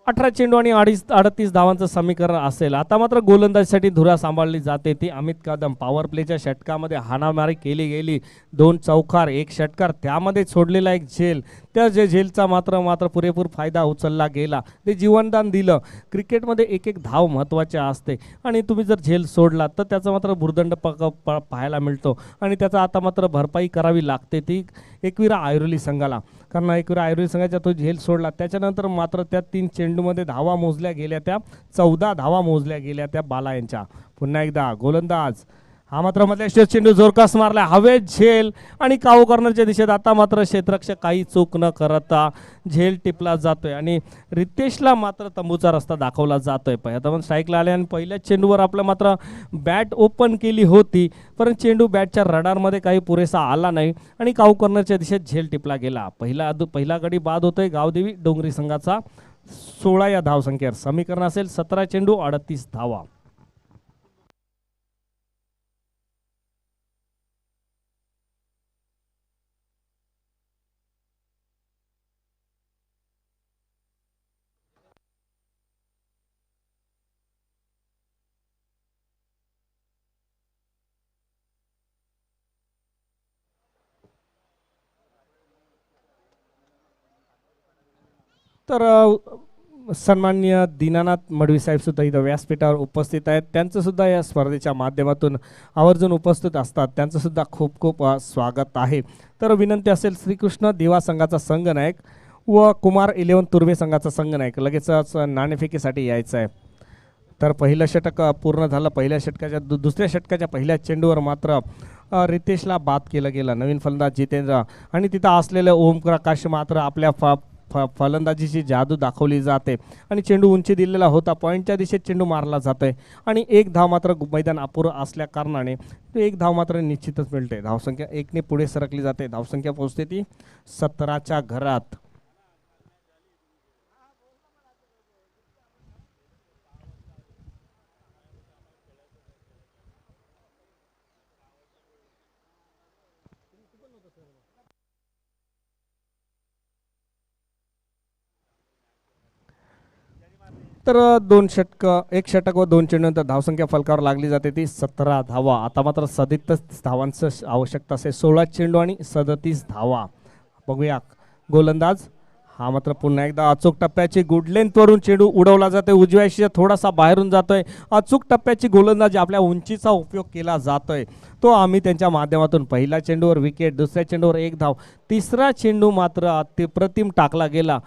S1: अठरा चेंडू आणि 38 धावांचं समीकरण असेल. आता मात्र गोलंदाजीसाठी धुरा सांभाळली जाते ती अमित कदम. पॉवर प्लेच्या षटकामध्ये हाणामारी केली गेली, 2 चौकार 1 षटकार, त्यामध्ये सोडलेला एक झेल, त्या झेलचा मात्र पुरेपूर फायदा उचलला गेला, ते जीवनदान दिलं. क्रिकेटमध्ये एक एक धाव महत्त्वाचे असते आणि तुम्ही जर झेल सोडला तर त्याचा मात्र भुर्दंड पाहायला मिळतो आणि त्याचा आता मात्र भरपाई करावी लागते ती एकविरा ऐरोली संघाला. कारण एकविरा ऐरोली संघाचा तो झेल सोडला त्याच्यानंतर मात्र त्या 3 चेंडूमध्ये धावा मोजल्या गेल्या त्या 14 धावा मोजल्या गेल्या त्या बाला यांच्या. पुन्हा एकदा गोलंदाज हा मात्र मधल्या चेंडू जोरकास मारला, हवेत झेल आणि काऊ कॉर्नरच्या दिशेत. आता मात्र क्षेत्ररक्षक काही चूक न करता झेल टिपला जातोय आणि रितेशला मात्र तंबूचा रस्ता दाखवला जातोय. आता पण स्ट्राईकला आले आणि पहिल्या चेंडूवर आपलं मात्र बॅट ओपन केली होती परंतु चेंडू बॅटच्या रडारमध्ये काही पुरेसा आला नाही आणि काऊ कॉर्नरच्या दिशेत झेल टिपला गेला. पहिला गडी बाद होतोय गावदेवी डोंगरी संघाचा 16 या धावसंख्येवर. समीकरण असेल 17 चेंडू 38 धावा. तर सन्माननीय दीनानाथ मडवी साहेब सुद्धा इथं व्यासपीठावर उपस्थित आहेत. त्यांचं सुद्धा या स्पर्धेच्या माध्यमातून आवर्जून उपस्थित असतात. त्यांचं सुद्धा खूप खूप स्वागत आहे. तर विनंती असेल श्रीकृष्ण दिवा संघाचा संघनायक व कुमार 11 तुर्वे संघाचा संघनायक लगेचच नाणेफेकीसाठी यायचं आहे. तर पहिलं षटक पूर्ण झालं. पहिल्या षटकाच्या दुसऱ्या षटकाच्या पहिल्या चेंडूवर मात्र रितेशला बाद केलं गेलं. नवीन फलंदाज जितेंद्र आणि तिथं असलेलं ओमप्रकाश मात्र आपल्या फलंदाजीची जादू दाखवली जाते आणि चेंडू उंची दिलेला होता, पॉईंटच्या दिशेत चेंडू मारला जातोय आणि एक धाव मात्र मैदान अपुरं असल्या कारणाने एक धाव मात्र निश्चितच मिळते. धावसंख्या 1 ने पुढे सरकली जाते. धावसंख्या पोहोचते ती 17च्या घरात. तर 2 षटक 1 षटक व 2 चेंडूनंतर धावसंख्या फलकावर लागली जाते ती 17 धावा. आता मात्र 37 धावांचं आवश्यकता असेल. 16 चेंडू आणि 37 धावा. बघूया गोलंदाज हा मात्र पुन्हा एकदा अचूक टप्प्याची गुड लेंथवरून चेंडू उडवला जातोय. उजव्याशी थोडासा बाहेरून जातोय. अचूक टप्प्याची गोलंदाजी आपल्या उंचीचा उपयोग केला जातोय तो आम्ही त्यांच्या माध्यमातून. पहिल्या चेंडूवर विकेट, दुसऱ्या चेंडूवर 1 धाव, तिसरा चेंडू मात्र अतिप्रतिम टाकला गेला.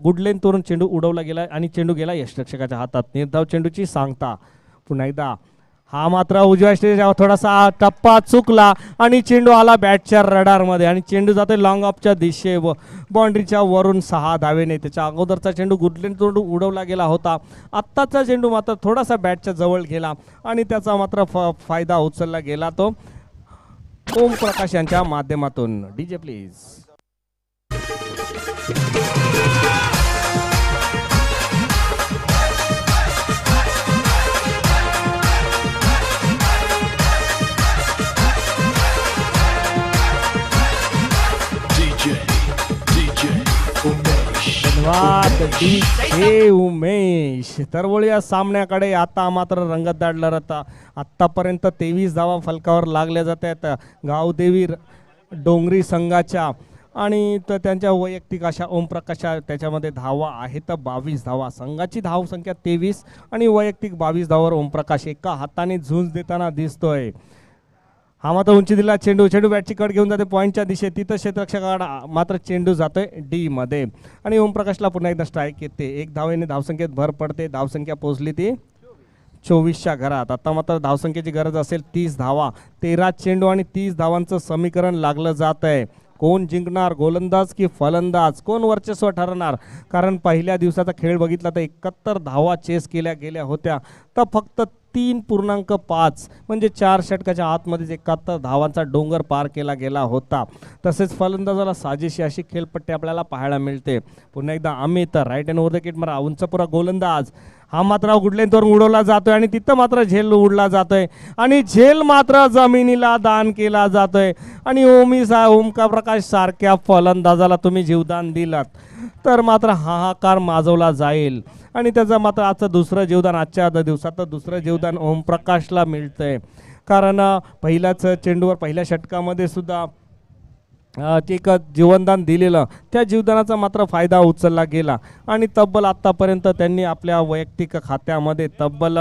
S1: गुड लेंथवरून चेंडू उडवला गेला आणि चेंडू गेला यष्टिरक्षकाच्या हातात. निर्धाव चेंडूची सांगता. पुन्हा एकदा हा मात्र उजव्या स्टेजवर थोडासा टप्पा चुकला आणि चेंडू आला बॅटच्या रडारमध्ये आणि चेंडू जातोय लॉंग ऑफच्या दिशे व बाउंड्रीच्या वरून 6 धावेने. त्याच्या अगोदरचा चेंडू गुडलेंथवरून उडवला गेला होता. आत्ताचा चेंडू मात्र थोडासा बॅटच्या जवळ गेला आणि त्याचा मात्र फायदा उचलला गेला तो ओमप्रकाश यांच्या माध्यमातून. DJ please.
S2: DJ
S1: धन्यवाद डी उमेश. तर वळूया सामन्याकडे. आता मात्र रंगतदार लढत. आतापर्यंत 23 धावा फलकावर लागल्या जात आहेत गावदेवी डोंगरी संघाच्या, आणि तर त्यांच्या वैयक्तिक अशा ओमप्रकाश त्याच्यामध्ये धावा आहेत 22 धावा. संघाची धाव संख्या 23 आणि वैयक्तिक 22 धावावर ओमप्रकाश एका हाताने झुंज देताना दिसतोय. हा मात्र उंची दिला चेंडू बॅटची कट घेऊन जाते पॉईंटच्या दिशेत. तिथं क्षेत्ररक्षकाकडे मात्र चेंडू जातोय डी मध्ये आणि ओमप्रकाशला पुन्हा एकदा स्ट्राईक येते. एक धावेने धावसंख्येत भर पडते. धावसंख्या पोहोचली ती 24च्या घरात. आता मात्र धावसंख्येची गरज असेल 30 धावा. 13 चेंडू आणि 30 धावांचं समीकरण लागलं जात आहे. कोण जिंकणार, गोलंदाज की फलंदाज, कोण वर्चस्व ठरणार? कारण पहिल्या दिवसाचा खेळ बघितला तर 71 धावा चेस केल्या गेल्या होत्या, तर फक्त 3.5 म्हणजे 4 षटकाच्या आतमध्येच 71 धावांचा डोंगर पार केला गेला होता. तसेच फलंदाजाला साजेशी अशी खेळपट्टी आपल्याला पाहायला मिळते. पुन्हा एकदा Amit right hand over the wicket मारा उंचपुरा गोलंदाज. हा मात्र गुडलेंतवर उडवला जातोय आणि तिथं मात्र झेल उडला जातोय आणि झेल मात्र जमिनीला दान केला जातोय. आणि ओमका प्रकाश सारख्या फलंदाजाला तुम्ही जीवदान दिलात तर मात्र हाहाकार माजवला जाईल. आणि त्याचं मात्र आजचं दुसरं जीवदान, आजच्या दिवसात दुसरं जीवदान ओमप्रकाशला मिळतंय. कारण पहिल्याच चेंडूवर पहिल्या षटकामध्ये सुद्धा एक जीवनदान दिलेलं, त्या जीवदानाचा मात्र फायदा उचलला गेला आणि तब्बल आत्तापर्यंत त्यांनी आपल्या वैयक्तिक खात्यामध्ये तब्बल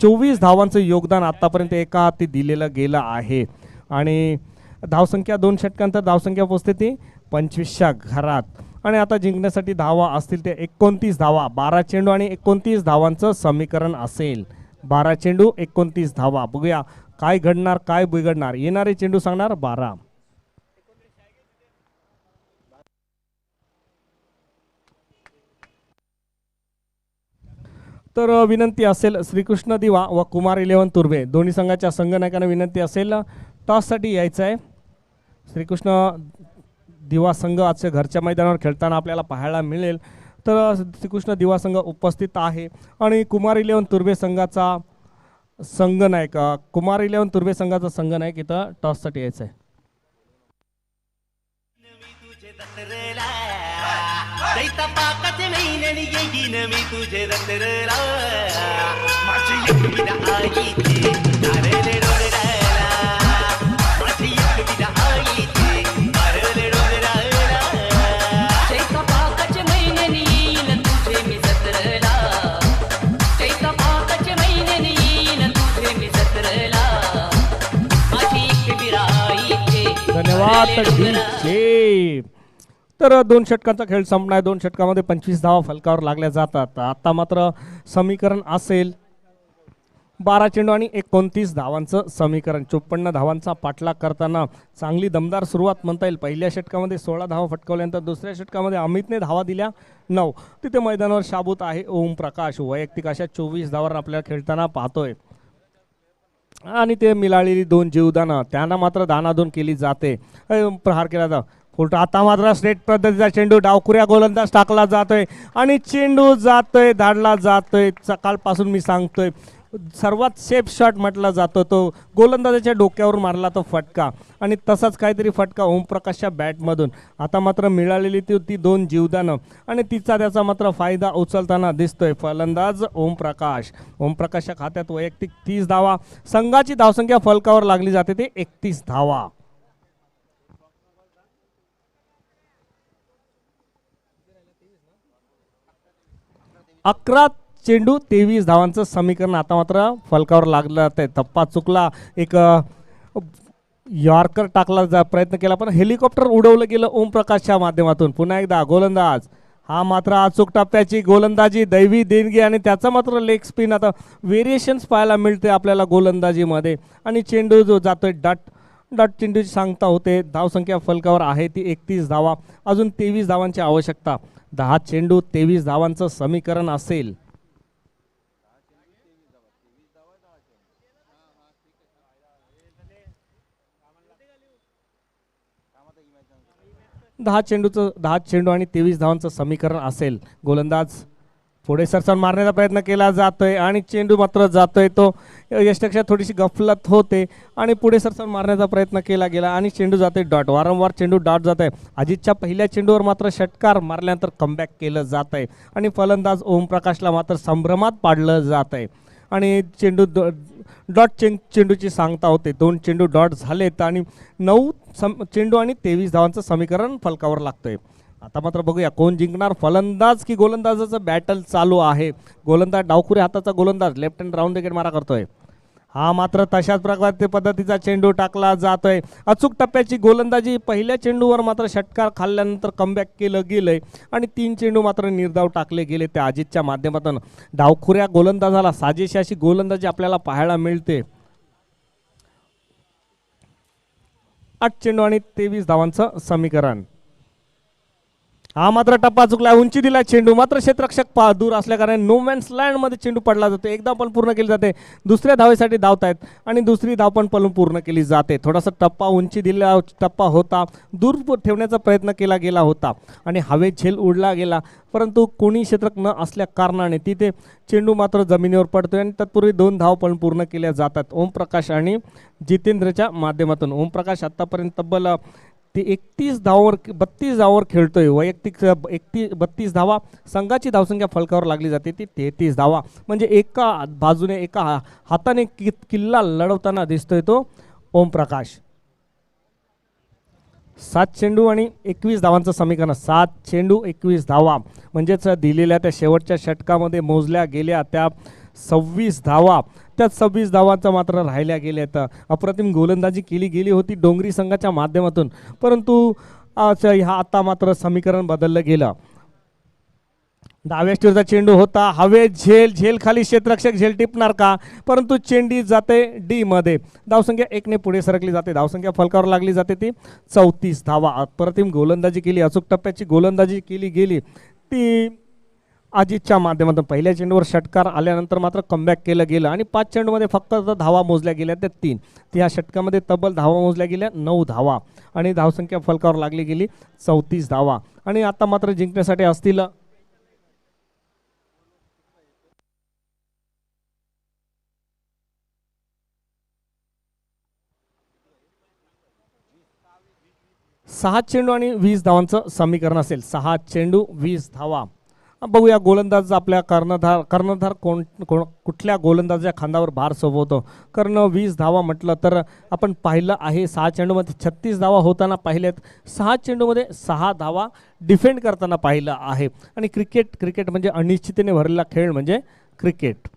S1: 24 धावांचं योगदान आत्तापर्यंत एका हाती दिलेलं गेलं आहे. आणि धावसंख्या 2 षटकांतर धावसंख्या पोचते ती 25च्या घरात. आणि आता जिंकण्यासाठी धावा असतील ते 29 धावा. 12 चेंडू आणि 29 धावांचं समीकरण असेल. 12 चेंडू 29 धावा. बघूया काय घडणार, काय बिघडणार. येणारे चेंडू सांगणार 12. तर विनंती असेल श्रीकृष्ण दिवा व कुमार 11 तुर्भे दोन्ही संघाच्या संघनायकांना विनंती असेल टॉससाठी यायचं आहे. श्रीकृष्ण दिवा संघ आजच्या घरच्या मैदानावर खेळताना आपल्याला पाहायला मिळेल. तर श्रीकृष्ण दिवा संघ उपस्थित आहे आणि कुमार 11 तुर्भे संघाचा संघनायक कुमार 11 तुर्भे संघाचा संघनायक इथं टॉससाठी यायचं आहे. धन्यवाद. तर 2 षटकांचा खेळ संपणार. 2 षटकामध्ये 25 धावा फलकावर लागल्या जातात. आता मात्र समीकरण असेल 12 चेंडू आणि 29 धावांचं समीकरण. 54 धावांचा पाठलाग करताना चांगली दमदार सुरुवात म्हणता येईल. पहिल्या षटकामध्ये 16 धावा फटकावल्यानंतर दुसऱ्या षटकामध्ये अमितने धावा दिल्या 9. तिथे मैदानावर शाबूत आहे ओमप्रकाश. वैयक्तिक अशा 24 धावांवर आपल्याला खेळताना पाहतोय आणि ते मिळालेली 2 जीवदानं त्यांना मात्र दानादून केली जाते. प्रहार केला जातो फुलटा. आता मात्र स्ट्रेट पद्धतीचा चेंडू डावखुऱ्या गोलंदाज टाकला जातोय आणि चेंडू जातोय धाडला जातोय. सकाळपासून मी सांगतोय सर्वात सेफ शॉट म्हटला जातो तो गोलंदाजाच्या डोक्यावर मारला तो फटका आणि तसाच काहीतरी फटका ओमप्रकाशच्या बॅटमधून. आता मात्र मिळालेली ती 2 जीवदानं आणि तिचा त्याचा मात्र फायदा उचलताना दिसतोय फलंदाज ओमप्रकाश. ओमप्रकाशच्या खात्यात वैयक्तिक 30 धावा. संघाची धावसंख्या फलकावर लागली जाते ते 31 धावा. अकरा चेंडू 23 धावांचं समीकरण आता मात्र फलकावर लागलं आहे. धप्पा चुकला. एक यॉर्कर टाकला प्रयत्न केला पण हेलिकॉप्टर उडवलं गेलं ओमप्रकाशच्या माध्यमातून. पुन्हा एकदा गोलंदाज. हा मात्र अचूक टप्प्याची गोलंदाजी दैवी देणगी आणि त्याचा मात्र लेग स्पिन. आता व्हेरिएशन्स पाहायला मिळते आपल्याला गोलंदाजीमध्ये आणि चेंडू जो जातोय डॉट चेंडूची सांगता होते. धावसंख्या फलकावर आहे ती 31 धावा. अजून 23 धावांची आवश्यकता. 10 चेंडू 23 धावांचं समीकरण असेल. 10 चेंडू आणि 23 धावांचं समीकरण असेल. गोलंदाज पुढे सरसावून मारण्याचा प्रयत्न केला जातोय आणि चेंडू मात्र जातोय तो यष्टक्षा थोडीशी गफलत होते आणि पुढे सरसावून मारण्याचा प्रयत्न केला गेला आणि चेंडू जातोय डॉट. वारंवार चेंडू डॉट जात आहे. अजितच्या पहिल्या चेंडूवर मात्र षटकार मारल्यानंतर कमबॅक केलं जात आहे आणि फलंदाज ओमप्रकाशला मात्र संभ्रमात पाडलं जात आहे आणि चेंडू चेंडूची सांगता होते. 2 चेंडू डॉट झालेत आणि 9 चेंडू आणि 23 धावांचं समीकरण फलकावर लागतंय. आता मात्र बघूया कोण जिंकणार, फलंदाज की गोलंदाजाचं बॅटल चालू आहे. गोलंदाज डावखुऱ्या हाताचा गोलंदाज लेफ्ट हँड राऊंड विकेट मारा करतोय. हा मात्र तशाच प्रकारच्या पद्धतीचा चेंडू टाकला जातोय. अचूक टप्प्याची गोलंदाजी. पहिल्या चेंडूवर मात्र षटकार खाल्ल्यानंतर कमबॅक केलं गेलंय आणि 3 चेंडू मात्र निर्धाव टाकले गेले त्या अजितच्या माध्यमातून. डावखुऱ्या गोलंदाजाला साजेशी अशी गोलंदाजी आपल्याला पाहायला मिळते. 8 चेंडू आणि 23 धावांचं समीकरण. हा मात्र टप्पा चुकला. उंची दिला चेंडू मात्र क्षेत्ररक्षक दूर असल्या कारणाने नो मॅन्स लँड मध्ये चेंडू पडला जातो. एकदा पण पूर्ण केली जाते. दुसऱ्या धावेसाठी धावतायत आणि दुसरी धाव पण पूर्ण केली जाते. थोडासा टप्पा उंची दिला टप्पा होता, दूर ठेवण्याचा प्रयत्न केला गेला होता आणि हवेत झेल उडला गेला, परंतु कोणी क्षेत्रक न असल्या कारणाने तिथे चेंडू मात्र जमिनीवर पडतोय आणि तत्पूर्वी 2 धाव पण पूर्ण केल्या जातात ओमप्रकाश आणि जितेंद्रच्या माध्यमातून. ओमप्रकाश आतापर्यंत तब्बल 31 धावावर 32 धावावर खेळतोय. वैयक्तिक 32 धावा, संघाची धावसंख्या फलकावर लागली जाते ती 33 धावा. म्हणजे एका बाजूने एका हाताने किल्ला लढवताना दिसतोय तो ओमप्रकाश. 7 चेंडू आणि 21 धावांचं समीकरण. 7 चेंडू 21 धावा म्हणजेच दिलेल्या त्या शेवटच्या षटकामध्ये मोजल्या गेल्या त्या 26 धावा, त्या 26 धावांचा मात्र राहिल्या गेल्या. अप्रतिम गोलंदाजी केली गेली होती डोंगरी संघाच्या माध्यमातून, परंतु आता मात्र समीकरण बदललं गेलं. डाव्या स्टीरचा चेंडू होता, हवेत झेल खाली क्षेत्ररक्षक झेल टिपणार का, परंतु चेंडी जाते डी मध्ये. धावसंख्या 1 ने पुढे सरकली जाते. धावसंख्या फलकावर लागली जाते ती 34 धावा. अप्रतिम गोलंदाजी केली, अचूक टप्प्याची गोलंदाजी केली गेली ती अजितच्या माध्यमातून. पहिल्या चेंडूवर षटकार आल्यानंतर मात्र कमबॅक केलं गेलं आणि 5 चेंडूमध्ये फक्त धावा मोजल्या गेल्या त्या 3. त्या षटकामध्ये तब्बल धावा मोजल्या गेल्या 9 धावा आणि धावसंख्या फलकावर लागली गेली 34 धावा. आणि आता मात्र जिंकण्यासाठी असतील 6 चेंडू आणि 20 धावांचं समीकरण असेल. 6 चेंडू 20 धावा. बघूया गोलंदाज आपल्या कर्णधार कुठल्या गोलंदाजाच्या खांद्यावर भार सोबवतो. 20 धावा म्हटलं तर आपण पाहिलं आहे 6 चेंडूमध्ये 36 धावा होताना पाहिलेत. 6 चेंडूमध्ये 6 धावा डिफेंड करताना पाहिलं आहे. आणि क्रिकेट म्हणजे अनिश्चिततेने भरलेला खेळ म्हणजे क्रिकेट.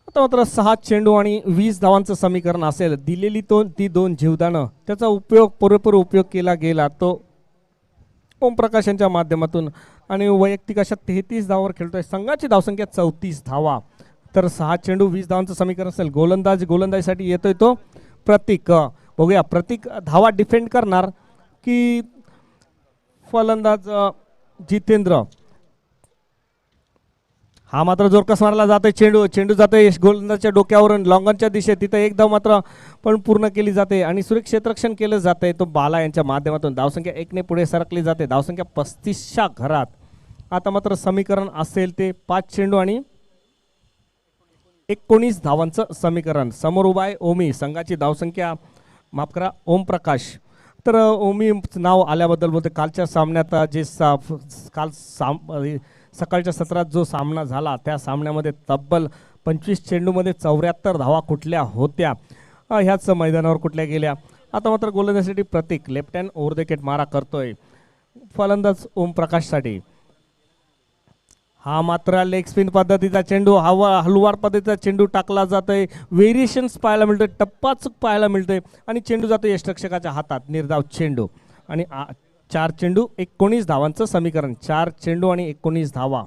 S1: आता मात्र 6 चेंडू आणि 20 धावांचं समीकरण असेल. दिलेली ती 2 जीवदानं त्याचा पुरेपूर उपयोग केला गेला तो ओमप्रकाश यांच्या माध्यमातून आणि वैयक्तिक अशा 33 धावावर खेळतोय. संघाची धावसंख्या 34 धावा. तर 6 चेंडू 20 धावांचं समीकरण असेल. गोलंदाजीसाठी येतोय तो प्रतीक. बघूया प्रतीक धावा डिफेंड करणार की फलंदाज जितेंद्र. हा मात्र जोरकस मारला जातोय. चेंडू जातोय गोलंदाजच्या डोक्यावरून लॉंगनच्या दिशेत. तिथं एक धाव मात्र पण पूर्ण केली जाते आणि सुरेख क्षेत्ररक्षण केलं जातंय तो बाला यांच्या माध्यमातून. धावसंख्या 1 ने पुढे सरकली जाते. धावसंख्या 35च्या घरात. आता मात्र समीकरण असेल ते 5 चेंडू आणि 19 धावांचं समीकरण. समोर उभा आहे ओमी. संघाची धावसंख्या माफ करा ओमप्रकाश. तर ओमी नाव आल्याबद्दल बोलते. कालच्या सामन्यात जे सकाळच्या सत्रात जो सामना झाला त्या सामन्यामध्ये तब्बल 25 चेंडूमध्ये 74 धावा कुठल्या होत्या, ह्याच मैदानावर कुठल्या गेल्या. आता मात्र गोलंदाजीसाठी Prateek left hand over the wicket मारा करतोय फलंदाज ओमप्रकाशसाठी. हा मात्र लेग स्पिन पद्धतीचा चेंडू, हलवार पद्धतीचा चेंडू टाकला जातोय. व्हेरिएशन्स पाहायला मिळतोय, टप्पाच पाहायला मिळतोय आणि चेंडू जातोय यष्टरक्षकाच्या हातात. निर्धाव चेंडू आणि 4 चेंडू 19 धावांचं समीकरण. 4 चेंडू आणि 19 धावा.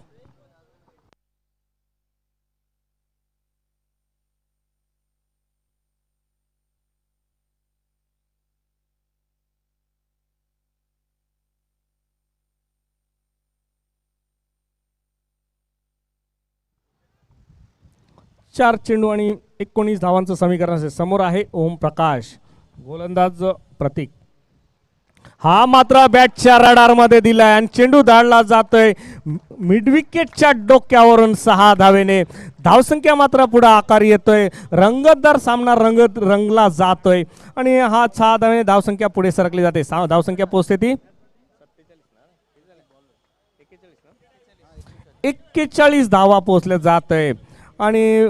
S1: 4 चेंडू आणि 19 धावांचं समीकरण असेल. समोर आहे ओम प्रकाश, गोलंदाज प्रतीक. हा मात्र बॅटच्या रडारमध्ये दिलाय आणि चेंडू धाडला जातोय मिडविकेटच्या डोक्यावरून 6 धावेने. धावसंख्या मात्र पुढे आकार येतोय. रंगतदार सामना रंगला जातोय आणि हा 6 धावेने धावसंख्या पुढे सरकली जाते. धावसंख्या पोहोचते ती 41 धावा पोहोचल्या जातोय आणि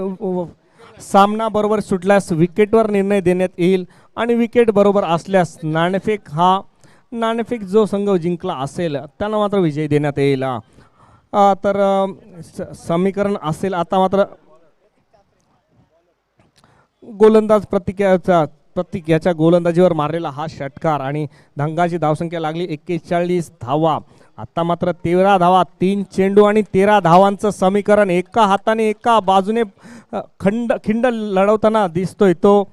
S1: सामना बरोबर सुटल्यास विकेटवर निर्णय देण्यात येईल आणि विकेट बरोबर असल्यास नाणेफेक जो संघ जिंकला असेल त्यांना मात्र विजय देण्यात येईल. तर समीकरण असेल आता मात्र गोलंदाज प्रतीक याच्या गोलंदाजीवर मारलेला हा षटकार आणि धांगाची धावसंख्या लागली 41 धावा. आता मात्र 13 धावा, 3 चेंडू आणि 13 धावांचं समीकरण. एका हाताने एका बाजूने खिंड लढवताना दिसतोय तो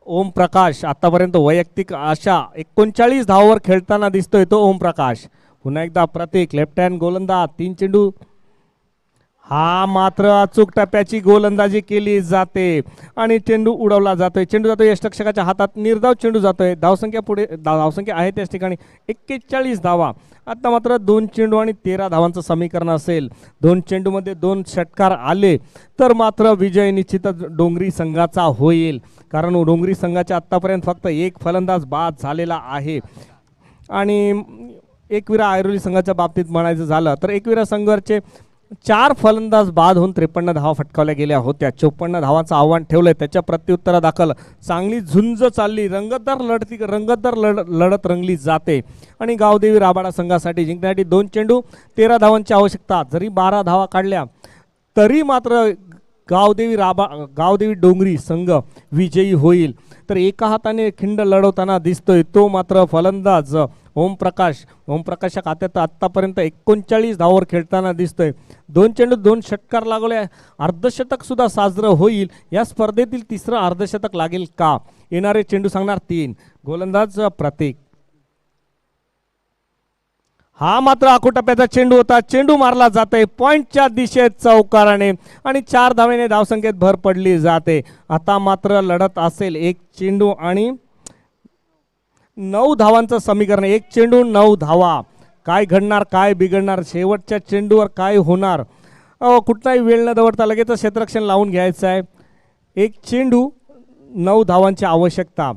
S1: ओम प्रकाश. आतापर्यंत वैयक्तिक अशा 39 धावावर खेळताना दिसतोय तो ओम प्रकाश. पुन्हा एकदा प्रतीक, लेफ्ट हँड गोलंदाज, 3 चेंडू. हा मात्र अचूक टप्प्याची गोलंदाजी केली जाते आणि चेंडू उडवला जातोय. चेंडू जातोय यष्टरक्षकाच्या हातात, निर्धाव चेंडू जातोय. धावसंख्या आहे त्याच ठिकाणी 41 धावा. आता मात्र 2 चेंडू आणि 13 धावांचं समीकरण असेल. 2 चेंडूमध्ये 2 षटकार आले तर मात्र विजय निश्चितच डोंगरी संघाचा होईल, कारण डोंगरी संघाच्या आतापर्यंत फक्त 1 फलंदाज बाद झालेला आहे. आणि एकविरा ऐरोली संघाच्या बाबतीत म्हणायचं झालं तर एकविरा संघाचे 4 फलंदाज बाद होऊन 53 धावा फटकावल्या गेल्या होत्या. 54 धावांचं आव्हान ठेवलंय. त्याच्या प्रत्युत्तरादाखल चांगली झुंज चालली. रंगतदार लढत रंगली जाते आणि गावदेवी राबाडा संघासाठी जिंकण्यासाठी 2 चेंडू 13 धावांची आवश्यकता. जरी 12 धावा काढल्या तरी मात्र गावदेवी डोंगरी संघ विजयी होईल. तर एका हाताने खिंड लढवताना दिसतोय तो मात्र फलंदाज ओम प्रकाशच्या खात्यात आतापर्यंत 39 धावावर खेळताना दिसतोय. 2 चेंडू 2 षटकार लागले. अर्धशतक सुद्धा साजरं होईल. या स्पर्धेतील 3रं अर्धशतक लागेल का? येणारे चेंडू सांगणार 3. गोलंदाज प्रतीक. हा मात्र आखोटप्प्याचा चेंडू होता. चेंडू मारला जातोय पॉइंटच्या दिशेत चौकाराने आणि 4 धावेने धावसंख्येत भर पडली जाते. आता मात्र लढत असेल 1 चेंडू आणि 9 धावांचं समीकरण. 1 चेंडू 9 धावा. काय घडणार, काय बिघडणार, शेवटच्या चेंडूवर काय होणार? कुठलाही वेळ न दवडता लगेच क्षेत्ररक्षण लावून घ्यायचं आहे. 1 चेंडू 9 धावांची आवश्यकता.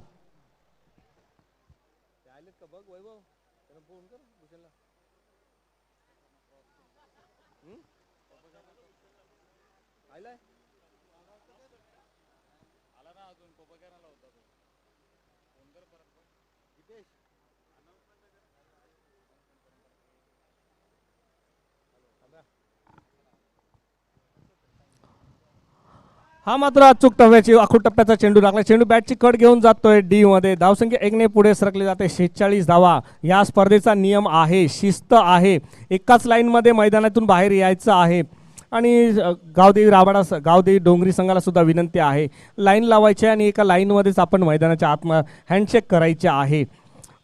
S1: हा मात्र अचूक टप्प्याचा चेंडू लागला. चेंडू बॅटची कड घेऊन जातोय डी मध्ये. धावसंख्या 1 ने पुढे सरकली जाते. 46 धावा. या स्पर्धेचा नियम आहे, शिस्त आहे. एकाच लाईनमध्ये मैदानातून बाहेर यायचं आहे आणि गावदेवी डोंगरी संघाला सुद्धा विनंती आहे, लाईन लावायची आणि एका लाईनमध्येच आपण मैदानाच्या हँडशेक करायचे आहे.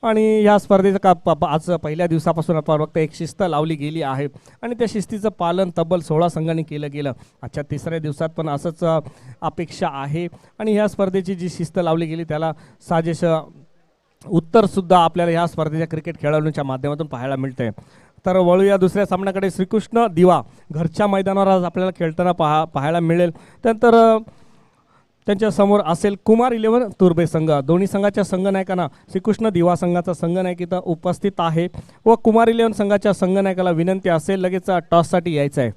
S1: आणि ह्या स्पर्धेचं आज पहिल्या दिवसापासून आपण फक्त एक शिस्त लावली गेली आहे आणि त्या शिस्तीचं पालन तब्बल 16 संघांनी केलं गेलं. आजच्या 3ऱ्या दिवसात पण असंच अपेक्षा आहे आणि ह्या स्पर्धेची जी शिस्त लावली गेली त्याला साजेश उत्तरसुद्धा आपल्याला ह्या स्पर्धेच्या क्रिकेट खेळाडूंच्या माध्यमातून पाहायला मिळते. तर वळूया दुसऱ्या सामन्याकडे. श्रीकृष्ण दिवा घरच्या मैदानावर आज आपल्याला खेळताना पाहायला मिळेल. त्यानंतर त्यांच्या समोर असेल कुमार 11 तुर्बे संघ. दोन्ही संघाच्या संघनायकांना श्रीकृष्ण दिवा संघाचा संघनायक इथं उपस्थित आहे व कुमार 11 संघाच्या संघनायकाला विनंती असेल लगेच टॉससाठी यायचं आहे.